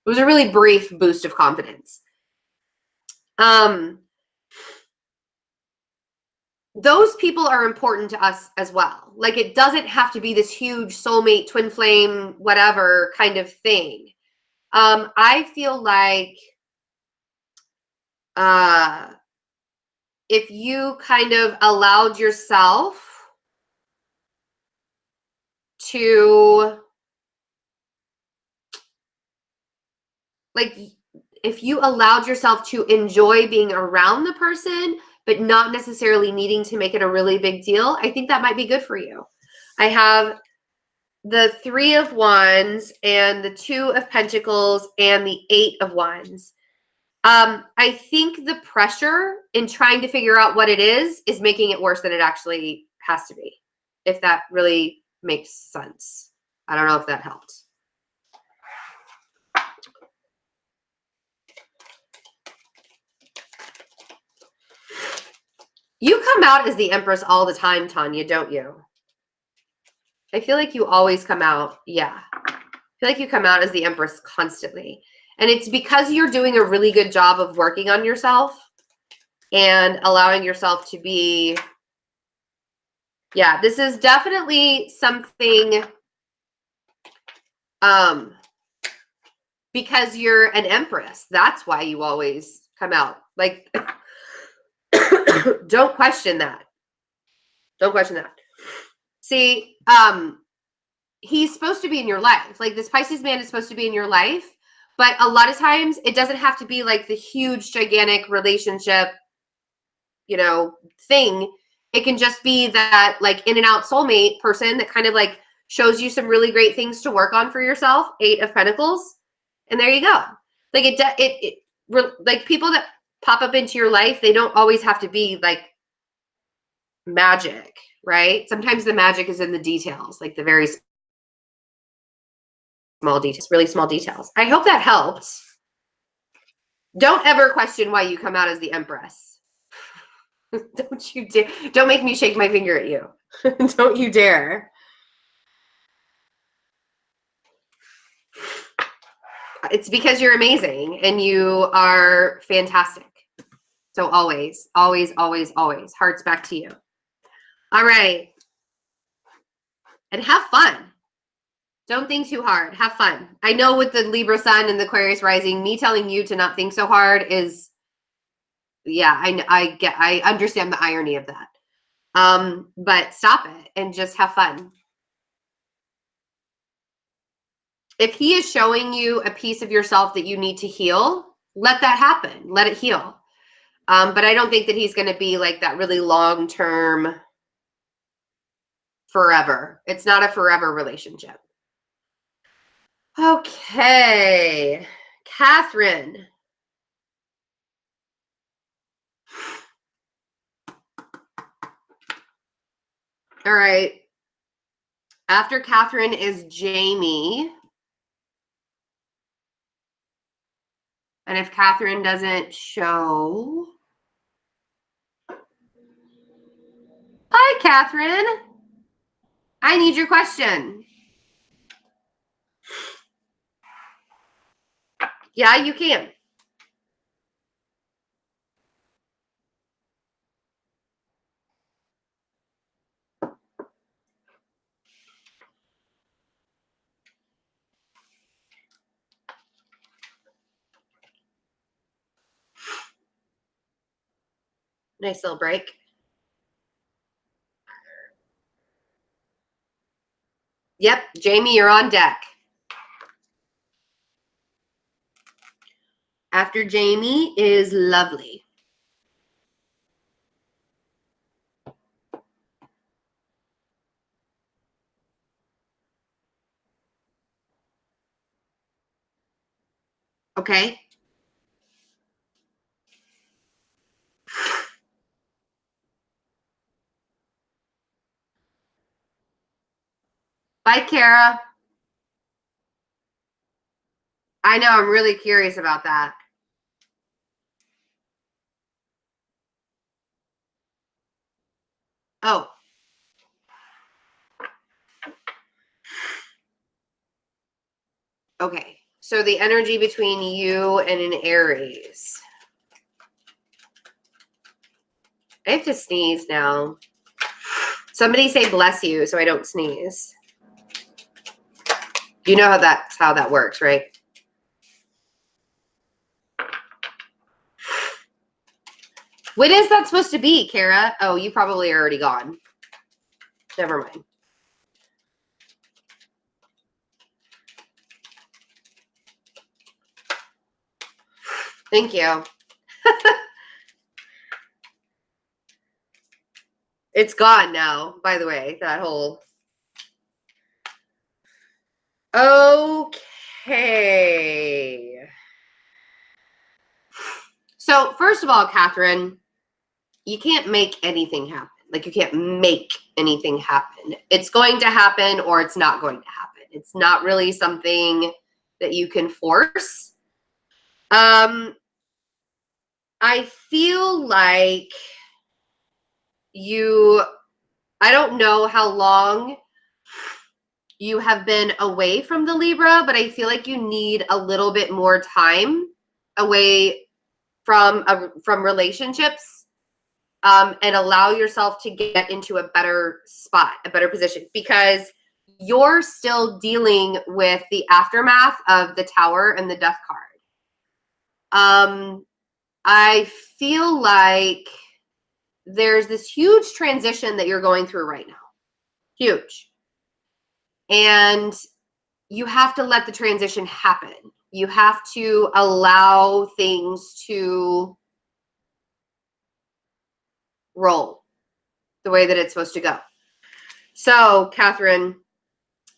was a really brief boost of confidence. Those people are important to us as well. Like, it doesn't have to be this huge soulmate, twin flame, whatever kind of thing. I feel like, if you kind of allowed yourself to, like, if you allowed yourself to enjoy being around the person, but not necessarily needing to make it a really big deal, I think that might be good for you. I have the Three of Wands and the Two of Pentacles and the Eight of Wands. I think the pressure in trying to figure out what it is making it worse than it actually has to be, if that really makes sense. I don't know if that helped. You come out as the Empress all the time, Tanya, don't you? I feel like you always come out. Yeah. I feel like you come out as the Empress constantly. And it's because you're doing a really good job of working on yourself and allowing yourself to be, yeah, this is definitely something, because you're an Empress. That's why you always come out. Like, don't question that. Don't question that. See, he's supposed to be in your life. Like, this Pisces man is supposed to be in your life, but a lot of times it doesn't have to be like the huge, gigantic relationship, thing. It can just be that, like, in and out soulmate person that kind of like shows you some really great things to work on for yourself. Eight of Pentacles. And there you go. Like, like, people that pop up into your life, they don't always have to be like magic, right? Sometimes the magic is in the details, like the very small details, really small details. I hope that helped. Don't ever question why you come out as the Empress. Don't you dare. Don't make me shake my finger at you. Don't you dare. It's because you're amazing and you are fantastic. So always, always, always, always. Hearts back to you. All right. And have fun. Don't think too hard. Have fun. I know with the Libra sun and the Aquarius rising, me telling you to not think so hard is Yeah, I understand the irony of that. But stop it and just have fun. If he is showing you a piece of yourself that you need to heal, let that happen. Let it heal. But I don't think that he's going to be like that really long-term forever. It's not a forever relationship. Okay. Katherine. All right. After Katherine is Jamie. And if Katherine doesn't show. Hi, Katherine. I need your question. Yeah, you can. Nice little break. Yep, Jamie, you're on deck. After Jamie is Lovely. Okay. Bye, Kara. I know, I'm really curious about that. Oh. Okay. So the energy between you and an Aries. I have to sneeze now. Somebody say bless you so I don't sneeze. You know that's how that works, right? When is that supposed to be, Kara? Oh, you probably are already gone. Never mind. Thank you. It's gone now, by the way, that whole. Okay. So, first of all, Katherine, you can't make anything happen. Like, you can't make anything happen. It's going to happen or it's not going to happen. It's not really something that you can force. I feel like I don't know how long you have been away from the Libra, but I feel like you need a little bit more time away from relationships, and allow yourself to get into a better spot, a better position, because you're still dealing with the aftermath of the Tower and the Death card. I feel like there's this huge transition that you're going through right now. Huge. And you have to let the transition happen. You have to allow things to roll the way that it's supposed to go. So, Katherine,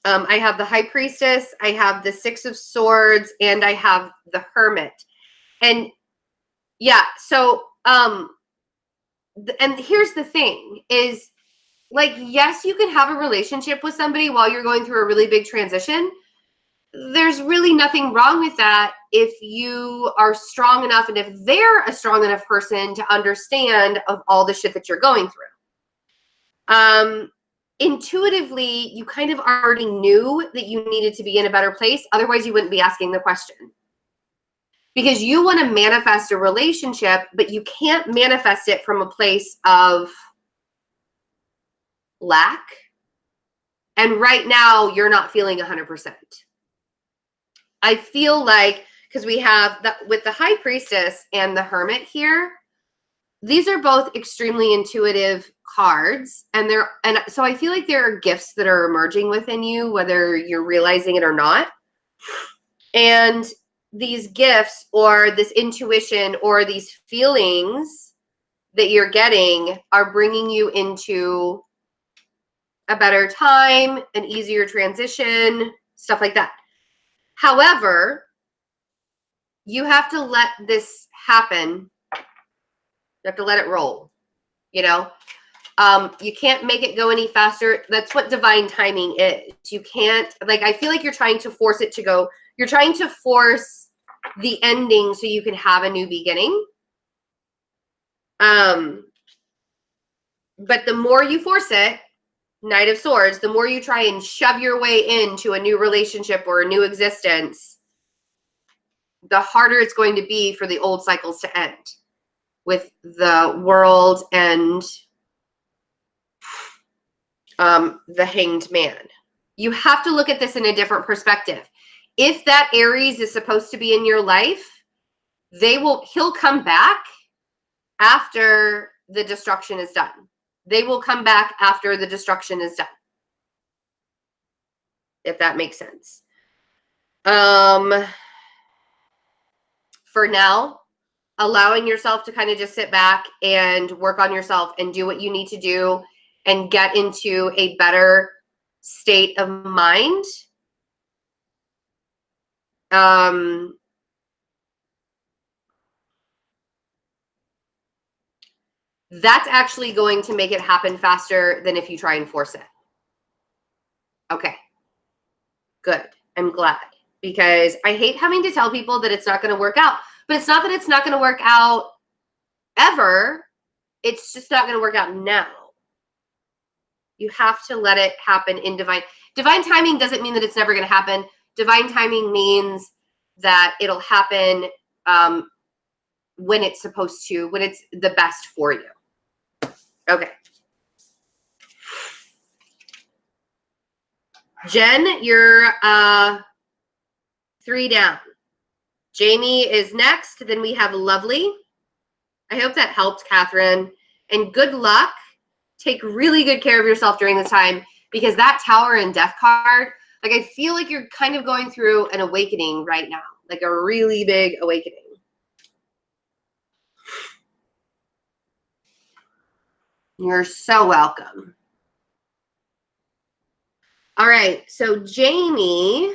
I have the High Priestess, I have the Six of Swords, and I have the Hermit. And yeah, so, and here's the thing is, like, yes, you can have a relationship with somebody while you're going through a really big transition. There's really nothing wrong with that if you are strong enough and if they're a strong enough person to understand of all the shit that you're going through. Intuitively, you kind of already knew that you needed to be in a better place. Otherwise, you wouldn't be asking the question. Because you want to manifest a relationship, but you can't manifest it from a place of lack. And right now, you're not feeling 100%. I feel like, because we have with the High Priestess and the Hermit here, these are both extremely intuitive cards, and so I feel like there are gifts that are emerging within you, whether you're realizing it or not. And these gifts or this intuition or these feelings that you're getting are bringing you into a better time, an easier transition, stuff like that. However, you have to let this happen. You have to let it roll, you know? You can't make it go any faster. That's what divine timing is. You can't, like, I feel like you're trying to force it to go. You're trying to force the ending so you can have a new beginning. But the more you force it, Knight of Swords, the more you try and shove your way into a new relationship or a new existence, the harder it's going to be for the old cycles to end with the World and the Hanged Man. You have to look at this in a different perspective. If that Aries is supposed to be in your life, he'll come back after the destruction is done. They will come back after the destruction is done. If that makes sense. For now, allowing yourself to kind of just sit back and work on yourself and do what you need to do and get into a better state of mind. That's actually going to make it happen faster than if you try and force it. Okay. Good. I'm glad, because I hate having to tell people that it's not going to work out. But it's not that it's not going to work out ever. It's just not going to work out now. You have to let it happen in divine timing. Doesn't mean that it's never going to happen. Divine timing means that it'll happen when it's supposed to, when it's the best for you. Okay. Jen, you're 3 down. Jamie is next. Then we have Lovely. I hope that helped, Katherine. And good luck. Take really good care of yourself during this time, because that Tower and Death card, like, I feel like you're kind of going through an awakening right now, like a really big awakening. You're so welcome. All right, so Jamie,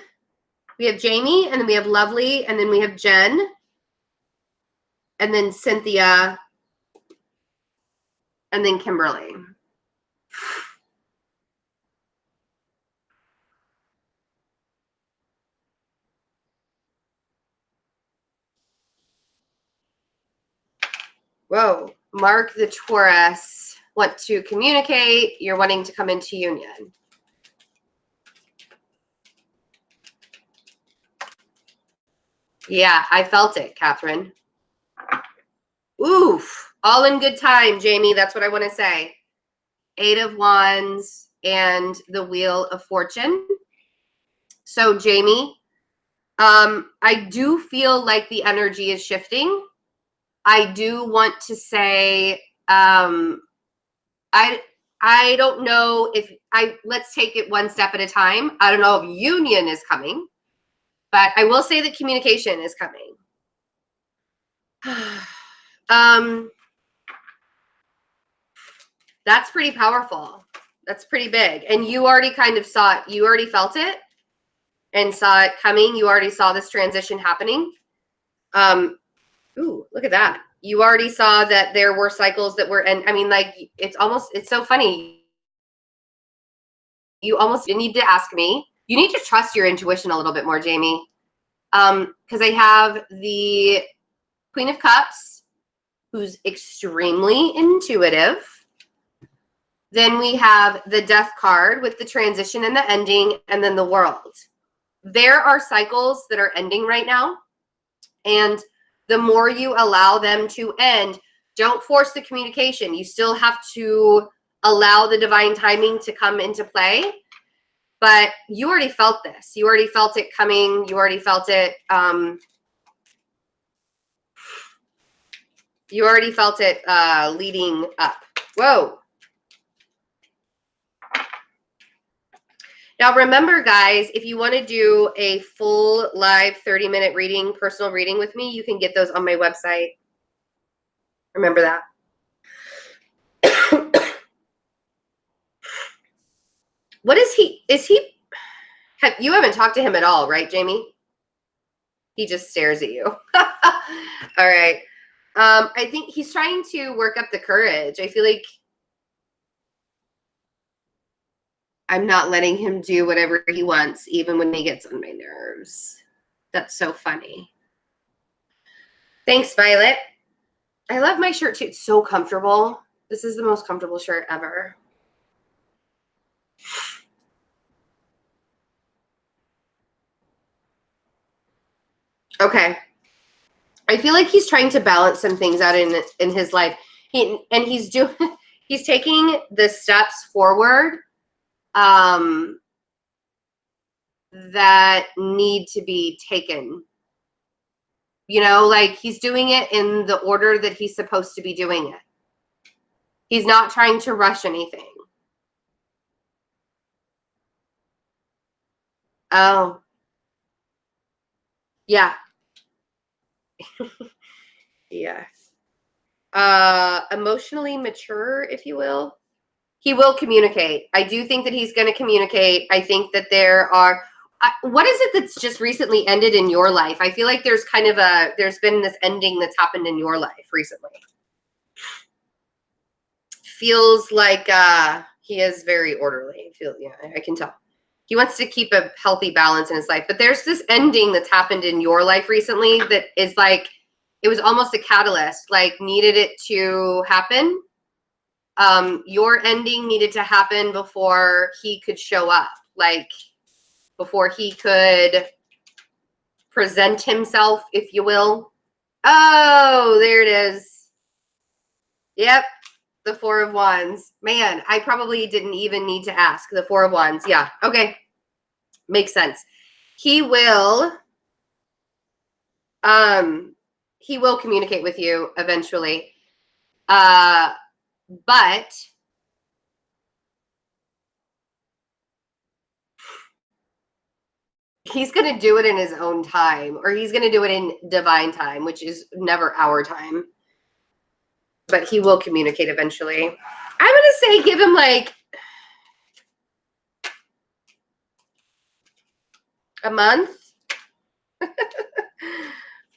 we have Jamie, and then we have Lovely, and then we have Jen, and then Cynthia, and then Kimberly. Whoa, Mark the Taurus, want to communicate, you're wanting to come into union. Yeah, I felt it, Katherine. Oof, all in good time, Jamie. That's what I want to say. 8 of Wands and the Wheel of Fortune. So, Jamie, I do feel like the energy is shifting. I do want to say, I don't know if let's take it one step at a time. I don't know if union is coming, but I will say that communication is coming. That's pretty powerful. That's pretty big. And you already kind of saw it. You already felt it and saw it coming. You already saw this transition happening. Ooh, look at that. You already saw that there were cycles that were, and I mean, like, it's so funny. You almost need to ask me. You need to trust your intuition a little bit more, Jamie. Because I have the Queen of Cups, who's extremely intuitive. Then we have the Death card with the transition and the ending, and then the World. There are cycles that are ending right now. And the more you allow them to end, don't force the communication. You still have to allow the divine timing to come into play. But you already felt this. You already felt it coming. You already felt it. You already felt it leading up. Whoa. Now remember, guys, if you want to do a full live 30-minute reading, personal reading with me, you can get those on my website. Remember that. What is he? You haven't talked to him at all, right, Jamie? He just stares at you. All right. I think he's trying to work up the courage. I feel like I'm not letting him do whatever he wants, even when he gets on my nerves. That's so funny. Thanks, Violet. I love my shirt too. It's so comfortable. This is the most comfortable shirt ever. Okay. I feel like he's trying to balance some things out in his life. He's taking the steps forward that need to be taken. You know, like he's doing it in the order that he's supposed to be doing it. He's not trying to rush anything. Oh. Yeah. Yeah. Emotionally mature, if you will. He will communicate. I do think that he's going to communicate. I think that there are what is it that's just recently ended in your life? I feel like there's been this ending that's happened in your life recently. Feels like he is very orderly. Yeah, I can tell. He wants to keep a healthy balance in his life, but there's this ending that's happened in your life recently that is like, it was almost a catalyst, like needed it to happen. Your ending needed to happen before he could show up, like before he could present himself, if you will. Oh, there it is. Yep. The Four of Wands. Man, I probably didn't even need to ask. The Four of Wands. Yeah. Okay. Makes sense. He will communicate with you eventually. But he's going to do it in his own time, or he's going to do it in divine time, which is never our time. But he will communicate eventually. I'm going to say give him like a month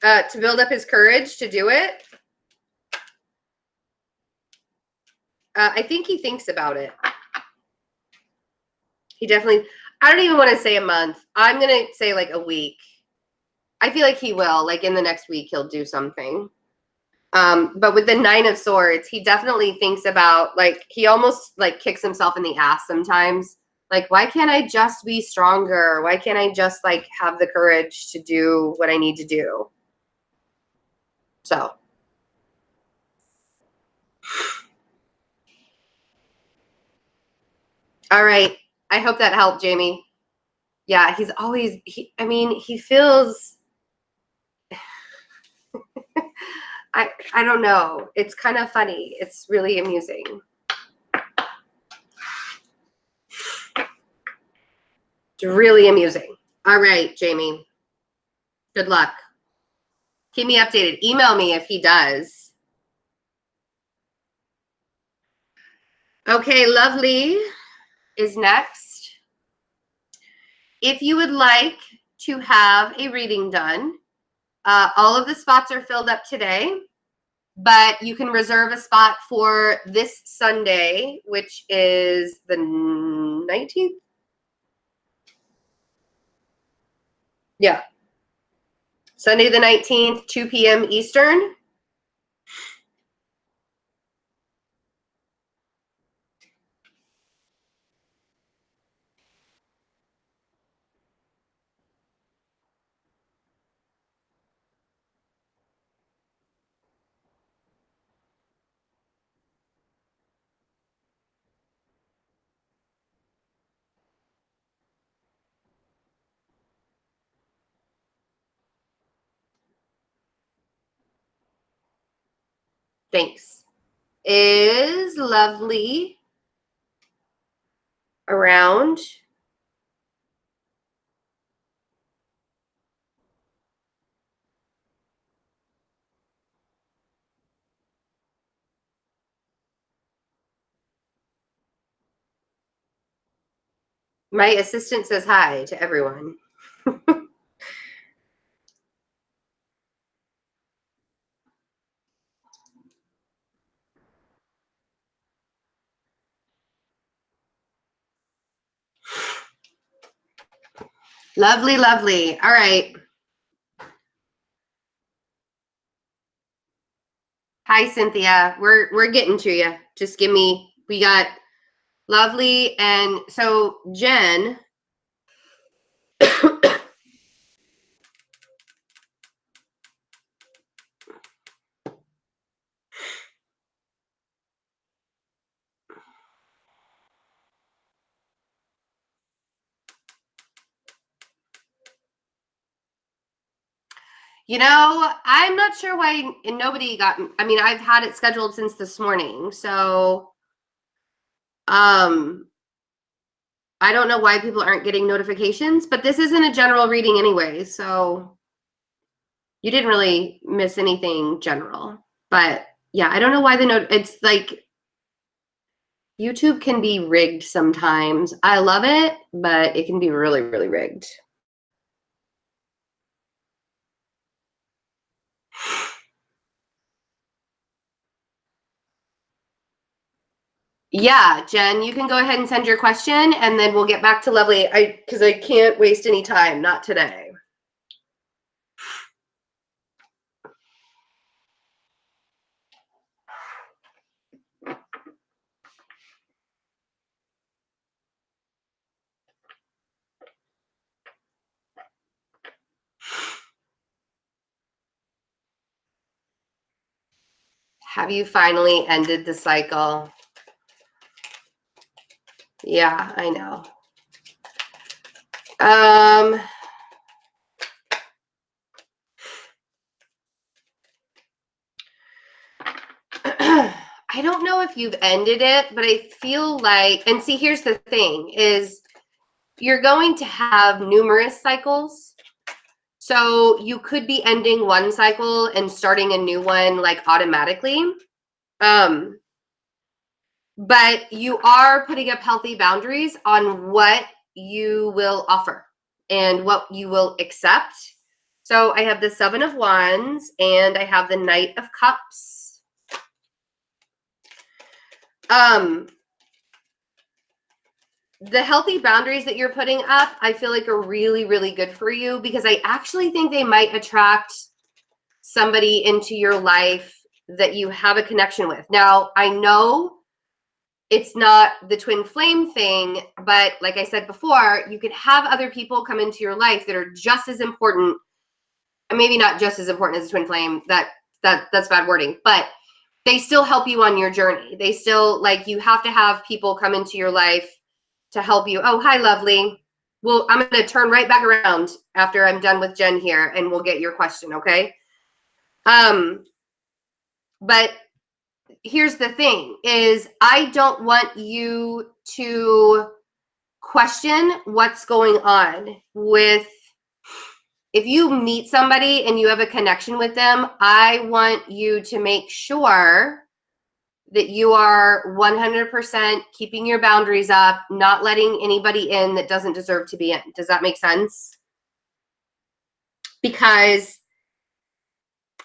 to build up his courage to do it. I think he thinks about it. He definitely, I don't even want to say a month. I'm going to say like a week. I feel like he will, like in the next week, he'll do something. But with the Nine of Swords, he definitely thinks about, like, he almost like kicks himself in the ass sometimes. Like, why can't I just be stronger? Why can't I just like have the courage to do what I need to do? So. All right. I hope that helped, Jamie. Yeah, he's always, I mean, he feels, I don't know. It's kind of funny. It's really amusing. It's really amusing. All right, Jamie. Good luck. Keep me updated. Email me if he does. Okay, Lovely is next. If you would like to have a reading done, all of the spots are filled up today, but you can reserve a spot for this Sunday, which is the 19th. Yeah. Sunday the 19th, 2 p.m. Eastern. Thanks. Is Lovely around? My assistant says hi to everyone. Lovely, lovely. All right. Hi, Cynthia. We're getting to you. Just give me, we got Lovely, and so Jen. You know, I'm not sure why nobody got, I mean, I've had it scheduled since this morning. So, I don't know why people aren't getting notifications, but this isn't a general reading anyway. So you didn't really miss anything general, but yeah, I don't know why it's like YouTube can be rigged sometimes. I love it, but it can be really, really rigged. Yeah, Jen, you can go ahead and send your question and then we'll get back to Lovely. Because I can't waste any time, not today. Have you finally ended the cycle? Yeah, I know. I don't know if you've ended it, but I feel like, and see, here's the thing is you're going to have numerous cycles. So you could be ending one cycle and starting a new one like automatically. But you are putting up healthy boundaries on what you will offer and what you will accept. So I have the 7 of Wands and I have the Knight of Cups. The healthy boundaries that you're putting up, I feel like are really, really good for you because I actually think they might attract somebody into your life that you have a connection with. Now, I know it's not the twin flame thing, but like I said before, you could have other people come into your life that are just as important, and maybe not just as important as a twin flame. That's bad wording, but they still help you on your journey. They still, like, you have to have people come into your life to help you. Oh, hi, Lovely. Well, I'm going to turn right back around after I'm done with Jen here, and we'll get your question, okay? But here's the thing is I don't want you to question what's going on with, if you meet somebody and you have a connection with them, I want you to make sure that you are 100% keeping your boundaries up, not letting anybody in that doesn't deserve to be in. Does that make sense? Because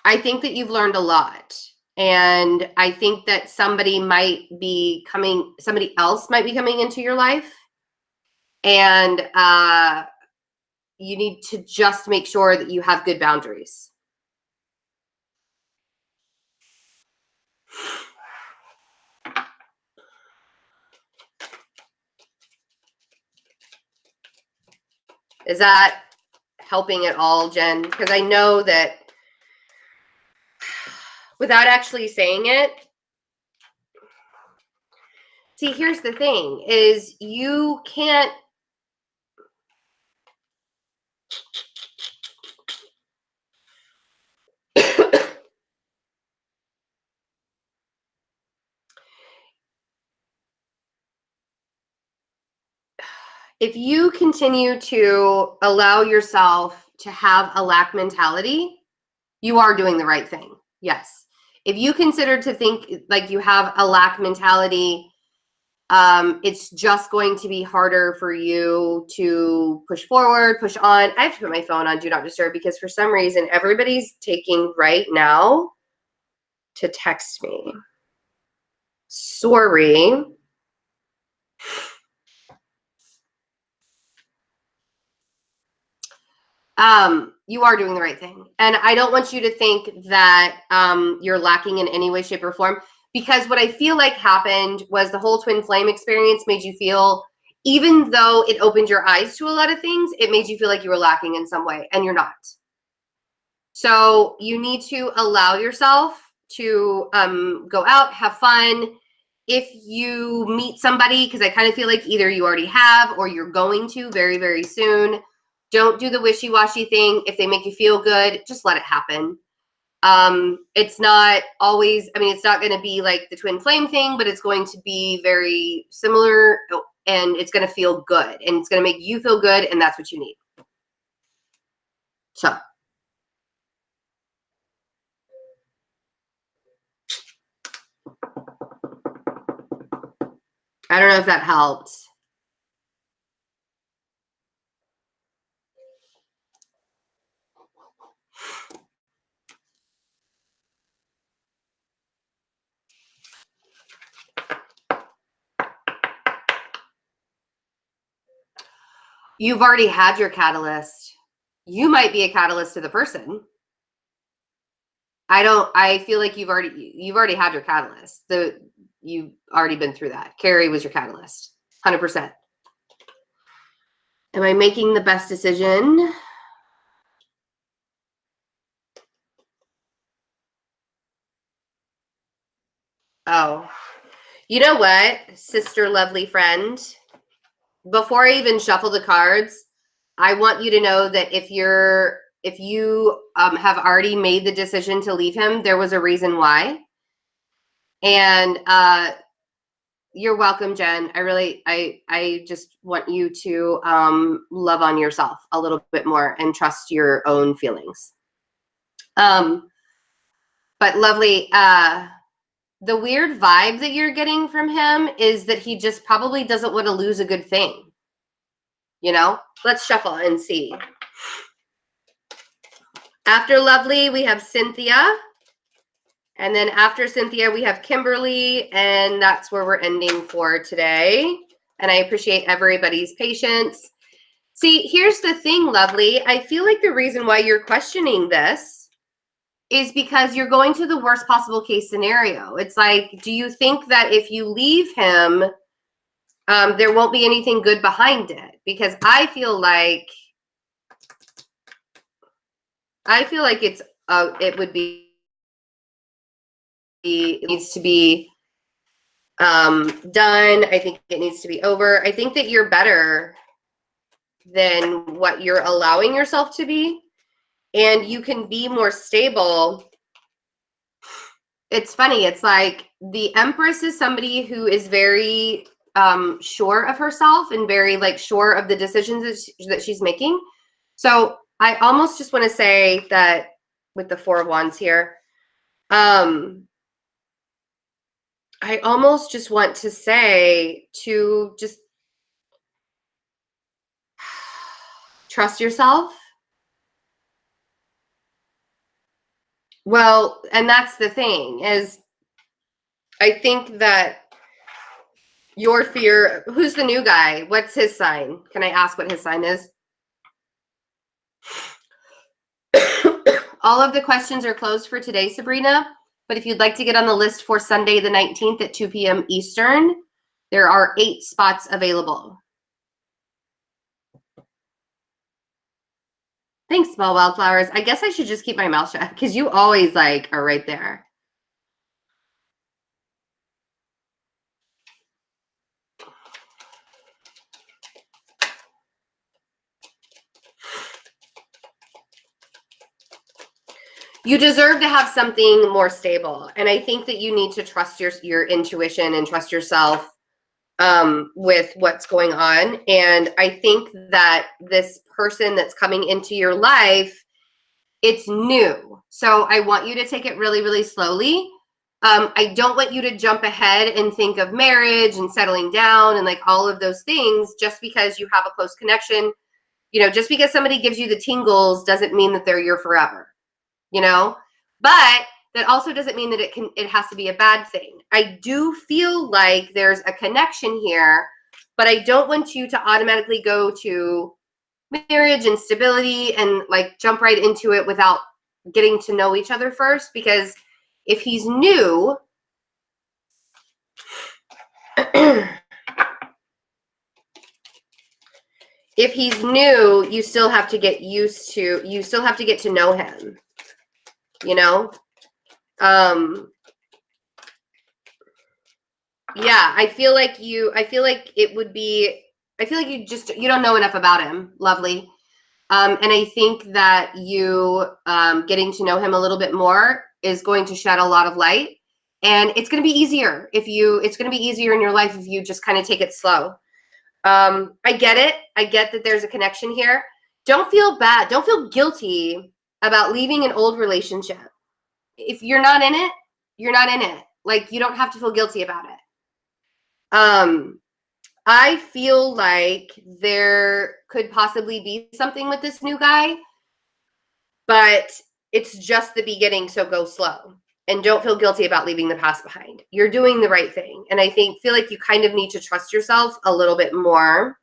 I think that you've learned a lot. And I think that somebody else might be coming into your life. And you need to just make sure that you have good boundaries. Is that helping at all, Jen? Because I know that without actually saying it, see, here's the thing is you can't, If you continue to allow yourself to have a lack mentality, you are doing the right thing. Yes. If you consider to think like you have a lack mentality, it's just going to be harder for you to push forward, push on. I have to put my phone on Do Not Disturb because for some reason, everybody's taking right now to text me. Sorry. You are doing the right thing. And I don't want you to think that you're lacking in any way, shape, or form, because what I feel like happened was the whole twin flame experience made you feel, even though it opened your eyes to a lot of things, it made you feel like you were lacking in some way, and you're not. So you need to allow yourself to go out, have fun. If you meet somebody, because I kind of feel like either you already have or you're going to very, very soon, don't do the wishy-washy thing. If they make you feel good, just let it happen. It's not always, I mean, it's not going to be like the twin flame thing, but it's going to be very similar, and it's going to feel good, and it's going to make you feel good, and that's what you need. So. I don't know if that helped. You've already had your catalyst. You might be a catalyst to the person. I feel like you've already had your catalyst. You've already been through that. Carrie was your catalyst. 100%. Am I making the best decision? Oh, you know what, sister, lovely friend? Before I even shuffle the cards, I want you to know that if you have already made the decision to leave him, there was a reason why. And you're welcome, Jen. I just want you to love on yourself a little bit more and trust your own feelings. But lovely, the weird vibe that you're getting from him is that he just probably doesn't want to lose a good thing. You know, let's shuffle and see. After lovely, we have Cynthia. And then after Cynthia, we have Kimberly. And that's where we're ending for today. And I appreciate everybody's patience. See, here's the thing, lovely. I feel like the reason why you're questioning this is because you're going to the worst possible case scenario. It's like, do you think that if you leave him, there won't be anything good behind it? Because I feel like it's it would be, it needs to be done. I think it needs to be over. I think that you're better than what you're allowing yourself to be, and you can be more stable. It's funny. It's like the Empress is somebody who is very sure of herself and very like sure of the decisions that she's making. So I almost just want to say that with the Four of Wands here, I almost just want to say to just trust yourself. Well, and that's the thing is, I think that your fear, who's the new guy? What's his sign? Can I ask what his sign is? All of the questions are closed for today, Sabrina. But if you'd like to get on the list for Sunday the 19th at 2 p.m. Eastern, there are 8 spots available. Thanks, Small Wildflowers. I guess I should just keep my mouth shut because you always like are right there. You deserve to have something more stable. And I think that you need to trust your intuition and trust yourself with what's going on. And I think that this person that's coming into your life, it's new. So I want you to take it really, really slowly. I don't want you to jump ahead and think of marriage and settling down and like all of those things just because you have a close connection. You know, just because somebody gives you the tingles doesn't mean that they're your forever, you know? But that also doesn't mean that it has to be a bad thing. I do feel like there's a connection here, but I don't want you to automatically go to marriage and stability and like jump right into it without getting to know each other first, because if he's new, if he's new, you still have to get used to, you still have to get to know him, you know? Yeah, I feel like it would be, I feel like you don't know enough about him, lovely. And I think that you getting to know him a little bit more is going to shed a lot of light. And it's going to be easier it's going to be easier in your life if you just kind of take it slow. I get it. I get that there's a connection here. Don't feel bad. Don't feel guilty about leaving an old relationship. If you're not in it, you're not in it. Like, you don't have to feel guilty about it. I feel like there could possibly be something with this new guy, but it's just the beginning, so go slow. And don't feel guilty about leaving the past behind. You're doing the right thing. And I feel like you kind of need to trust yourself a little bit more.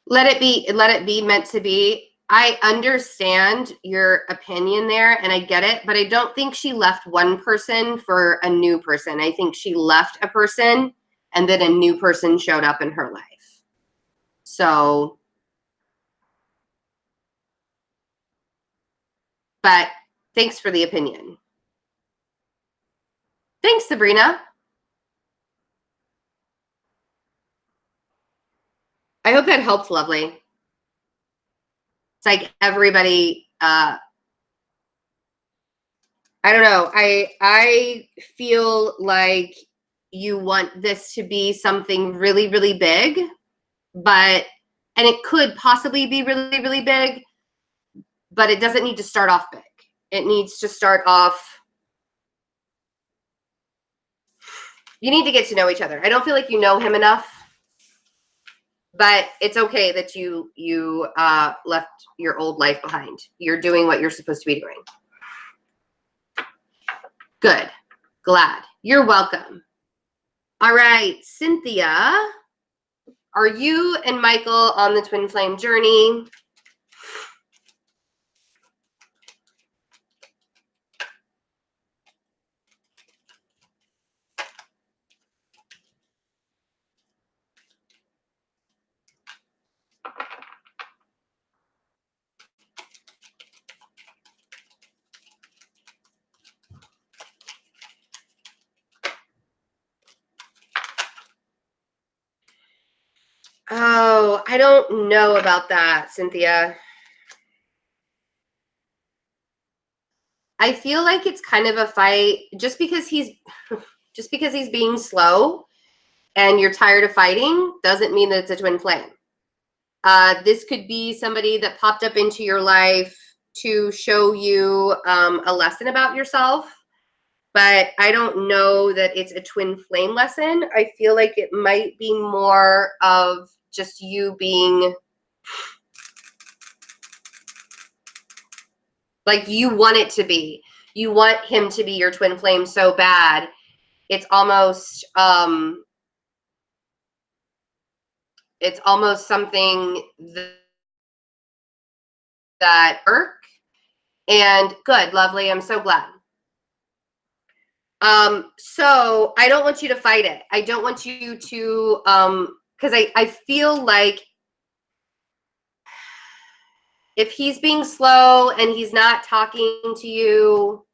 Let it be meant to be. I understand your opinion there and I get it, but I don't think she left one person for a new person. I think she left a person and then a new person showed up in her life. So, but thanks for the opinion. Thanks, Sabrina. I hope that helps, lovely. It's like everybody, I don't know. I feel like you want this to be something really, really big, and it could possibly be really, really big, but it doesn't need to start off big. It needs to start off, you need to get to know each other. I don't feel like you know him enough, but it's okay that you left your old life behind. You're doing what you're supposed to be doing. Good. Glad. You're welcome. All right, Cynthia, are you and Michael on the twin flame journey? Oh, I don't know about that, Cynthia. I feel like it's kind of a fight just because he's being slow and you're tired of fighting doesn't mean that it's a twin flame. This could be somebody that popped up into your life to show you a lesson about yourself, but I don't know that it's a twin flame lesson. I feel like it might be more of just you being like, you want it to be. You want him to be your twin flame so bad. It's almost something that work. And good, lovely. I'm so glad. So I don't want you to fight it. I don't want you to because I feel like if he's being slow and he's not talking to you,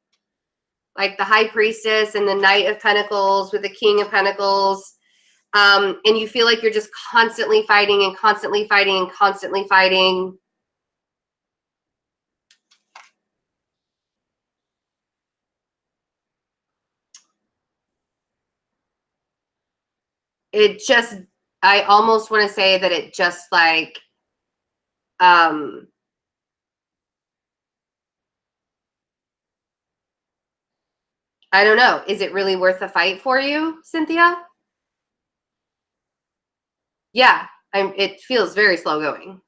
like the High Priestess and the Knight of Pentacles with the King of Pentacles, And you feel like you're just constantly fighting and constantly fighting and constantly fighting. It just, I almost want to say that it just like, I don't know. Is it really worth the fight for you, Cynthia? Yeah, it feels very slow going.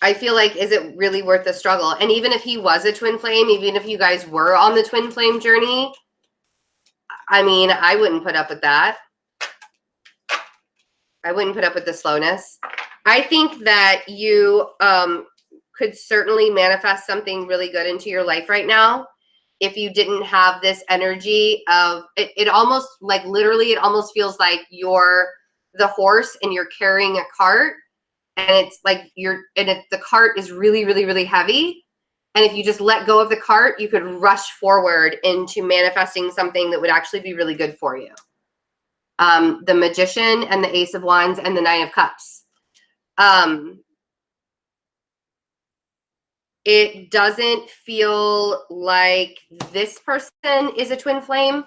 I feel like, is it really worth the struggle? And even if he was a twin flame, even if you guys were on the twin flame journey, I mean, I wouldn't put up with that. I wouldn't put up with the slowness. I think that you could certainly manifest something really good into your life right now if you didn't have this energy of it almost like literally it almost feels like you're the horse and you're carrying a cart, and it's like the cart is really, really, really heavy. And if you just let go of the cart, you could rush forward into manifesting something that would actually be really good for you. The Magician and the Ace of Wands and the Nine of Cups. It doesn't feel like this person is a twin flame,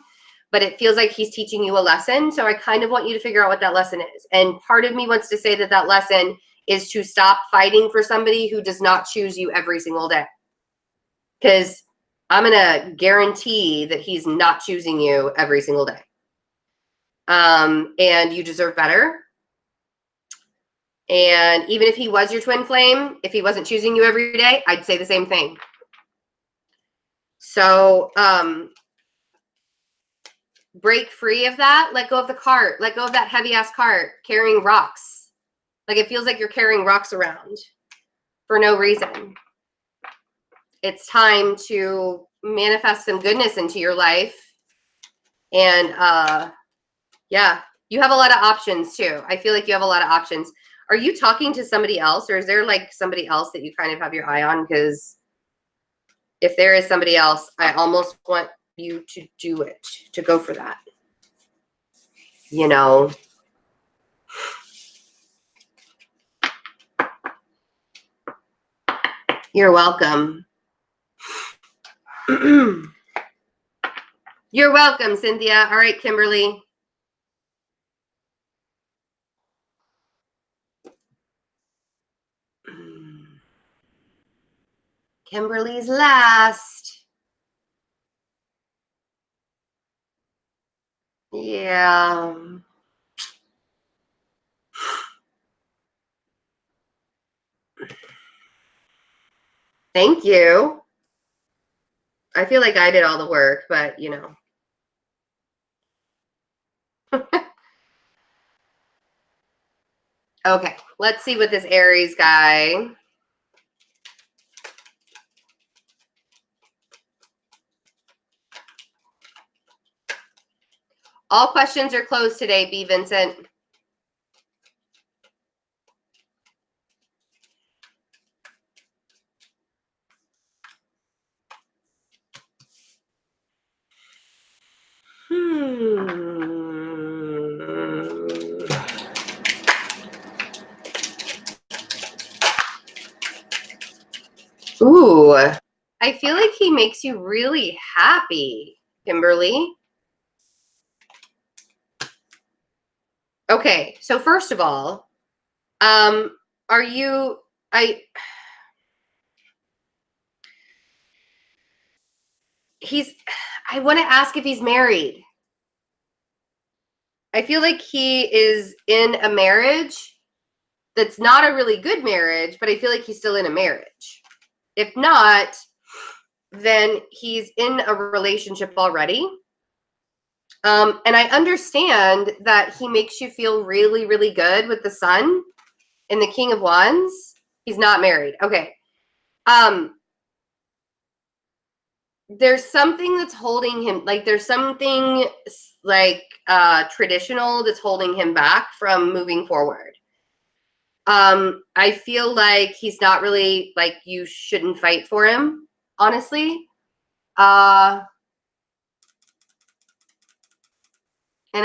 but it feels like he's teaching you a lesson. So I kind of want you to figure out what that lesson is. And part of me wants to say that that lesson is to stop fighting for somebody who does not choose you every single day. Because I'm going to guarantee that he's not choosing you every single day. And you deserve better. And even if he was your twin flame, if he wasn't choosing you every day, I'd say the same thing. So break free of that. Let go of the cart. Let go of that heavy ass cart carrying rocks. Like it feels like you're carrying rocks around for no reason. It's time to manifest some goodness into your life. And yeah, you have a lot of options too. I feel like you have a lot of options. Are you talking to somebody else, or is there like somebody else that you kind of have your eye on? Because if there is somebody else, I almost want you to do it, to go for that. You know, you're welcome. You're welcome, Cynthia. All right, Kimberly. Kimberly's last. Yeah. Thank you. I feel like I did all the work, but you know. Okay, let's see what this Aries guy. All questions are closed today, B. Vincent. Ooh, I feel like he makes you really happy, Kimberly. Okay, so first of all, are you, I want to ask if he's married. I feel like he is in a marriage that's not a really good marriage, but I feel like he's still in a marriage. If not, then he's in a relationship already. And I understand that he makes you feel really, really good with the Sun and the King of Wands. He's not married. Okay. There's something that's holding him, like there's something like traditional that's holding him back from moving forward. I feel like he's not really, like, you shouldn't fight for him, honestly. And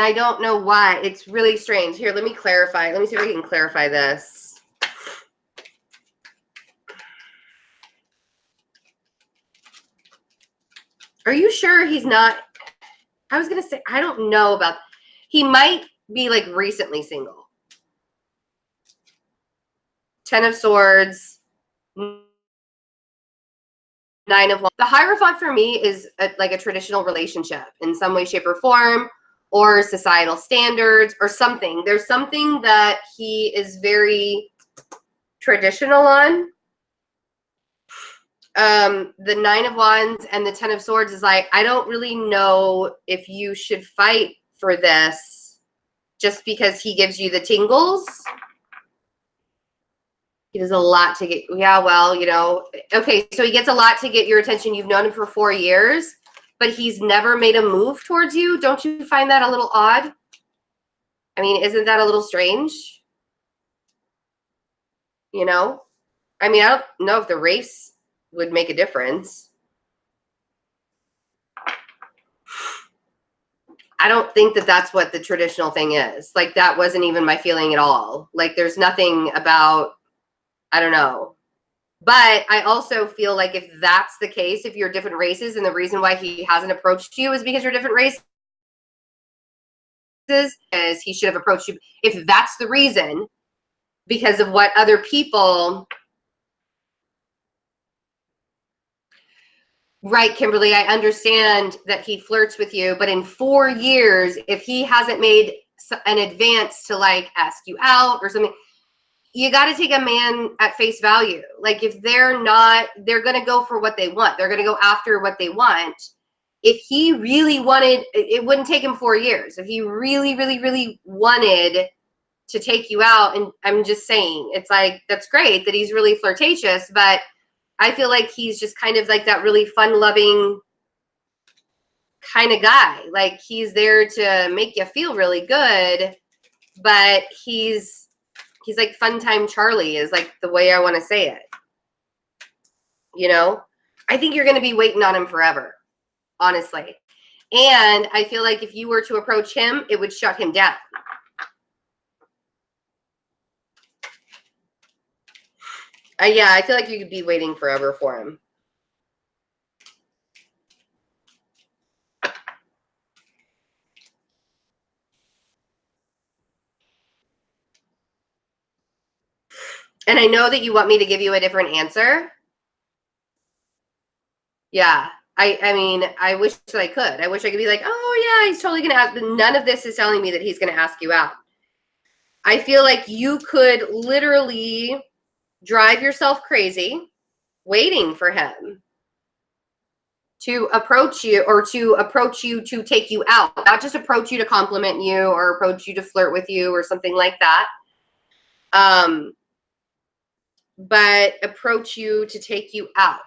I don't know why. It's really strange. Here, let me clarify. Let me see if I can clarify this. Are you sure he's not? I was going to say, I don't know about, he might be like recently single. 10 of Swords, 9 of Wands. The Hierophant for me is like a traditional relationship in some way, shape, or form, or societal standards or something. There's something that he is very traditional on. The 9 of Wands and the 10 of Swords is like, I don't really know if you should fight for this just because he gives you the tingles. He does a lot to get, yeah, well, you know, okay, so he gets a lot to get your attention. You've known him for 4 years, but he's never made a move towards you. Don't you find that a little odd? I mean, isn't that a little strange? You know? I mean, I don't know if the race would make a difference. I don't think that that's what the traditional thing is. Like, that wasn't even my feeling at all. Like, there's nothing about, I don't know. But I also feel like if that's the case, if you're different races and the reason why he hasn't approached you is because you're different races, is he should have approached you. If that's the reason, because of what other people... Right, Kimberly, I understand that he flirts with you, but in 4 years, if he hasn't made an advance to like ask you out or something, you got to take a man at face value. Like, if they're not, they're going to go for what they want. They're going to go after what they want. If he really wanted, it wouldn't take him 4 years. If he really, really, really wanted to take you out, and I'm just saying, it's like, that's great that he's really flirtatious, but I feel like he's just kind of like that really fun-loving kind of guy. Like, he's there to make you feel really good, but he's like fun time Charlie is like the way I want to say it. You know, I think you're going to be waiting on him forever, honestly. And I feel like if you were to approach him, it would shut him down. Yeah, I feel like you could be waiting forever for him. And I know that you want me to give you a different answer. Yeah. I mean, I wish that I could. I wish I could be like, oh, yeah, he's totally going to ask. But none of this is telling me that he's going to ask you out. I feel like you could literally drive yourself crazy waiting for him to approach you, or to approach you to take you out. Not just approach you to compliment you or approach you to flirt with you or something like that. But approach you to take you out.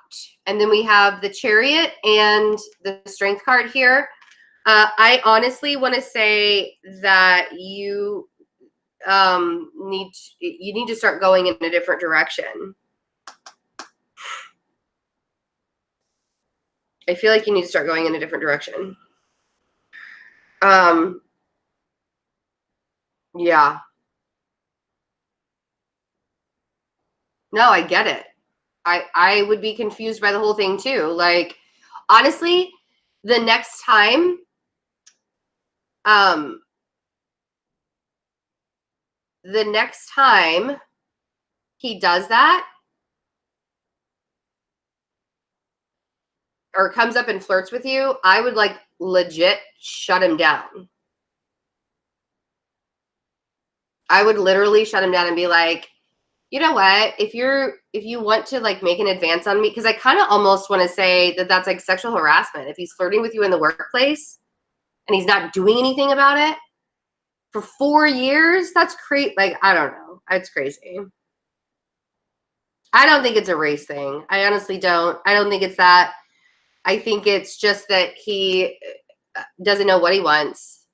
And then we have the Chariot and the Strength card here. I honestly want to say that you need to start going in a different direction. I feel like you need to start going in a different direction. Yeah. No, I get it. I would be confused by the whole thing too. Like, honestly, the next time, he does that or comes up and flirts with you, I would like legit shut him down. I would literally shut him down and be like, you know what, if you want to like make an advance on me, because I kind of almost want to say that that's like sexual harassment. If he's flirting with you in the workplace and he's not doing anything about it for 4 years, that's crazy. Like, I don't know. It's crazy. I don't think it's a race thing. I honestly don't. I don't think it's that. I think it's just that he doesn't know what he wants.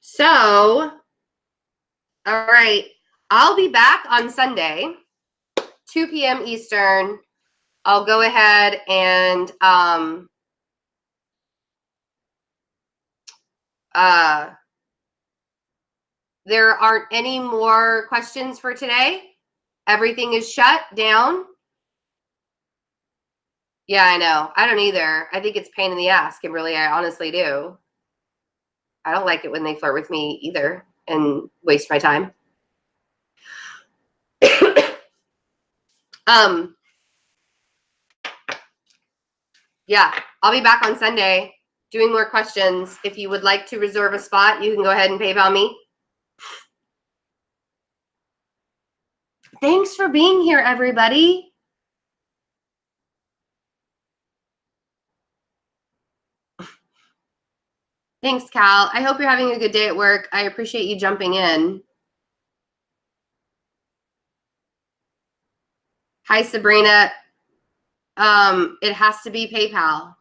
So, all right. I'll be back on Sunday, 2 p.m. Eastern. I'll go ahead and there aren't any more questions for today. Everything is shut down. Yeah, I know. I don't either. I think it's a pain in the ass, Kimberly. I honestly do. I don't like it when they flirt with me either and waste my time. Yeah, I'll be back on Sunday doing more questions. If you would like to reserve a spot, you can go ahead and PayPal me. Thanks for being here, everybody. Thanks, Cal. I hope you're having a good day at work. I appreciate you jumping in. Hi, Sabrina. It has to be PayPal.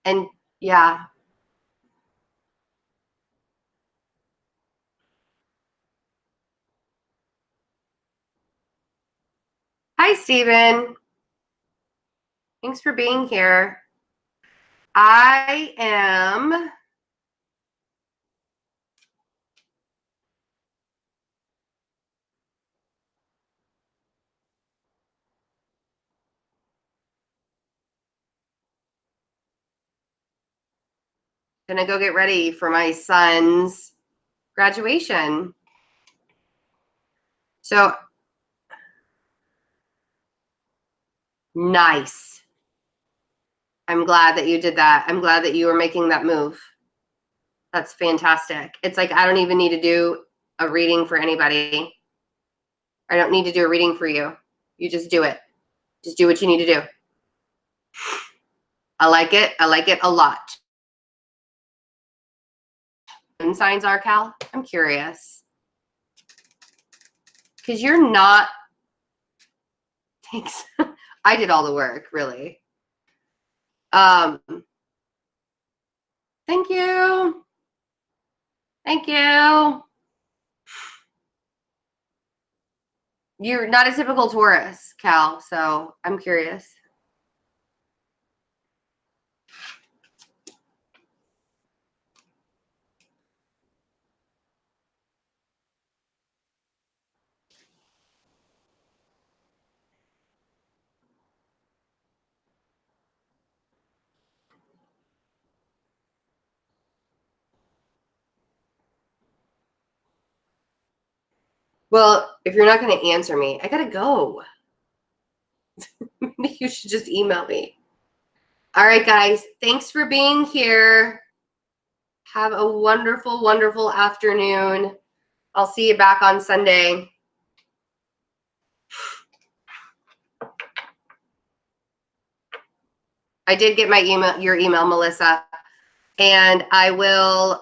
And yeah. Hi, Stephen. Thanks for being here. I am gonna go get ready for my son's graduation. So nice. I'm glad that you did that. I'm glad that you were making that move. That's fantastic. It's like I don't even need to do a reading for anybody. I don't need to do a reading for you. You just do it. Just do what you need to do. I like it. I like it a lot. And signs are, Cal? I'm curious. Because you're not. Thanks. I did all the work, really. Thank you. Thank you. You're not a typical Taurus, Cal, so I'm curious. Well, if you're not going to answer me, I got to go. You should just email me. All right, guys. Thanks for being here. Have a wonderful, wonderful afternoon. I'll see you back on Sunday. I did get my email, your email, Melissa, and I will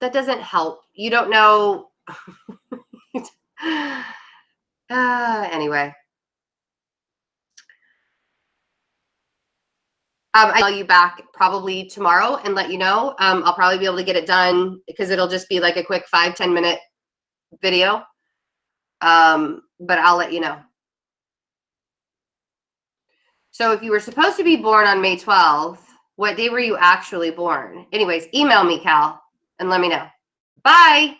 that doesn't help. You don't know. Anyway. I'll call you back probably tomorrow and let you know. I'll probably be able to get it done because it'll just be like a quick 5-10 minute video. But I'll let you know. So if you were supposed to be born on May 12th, what day were you actually born? Anyways, email me, Cal, and let me know. Bye.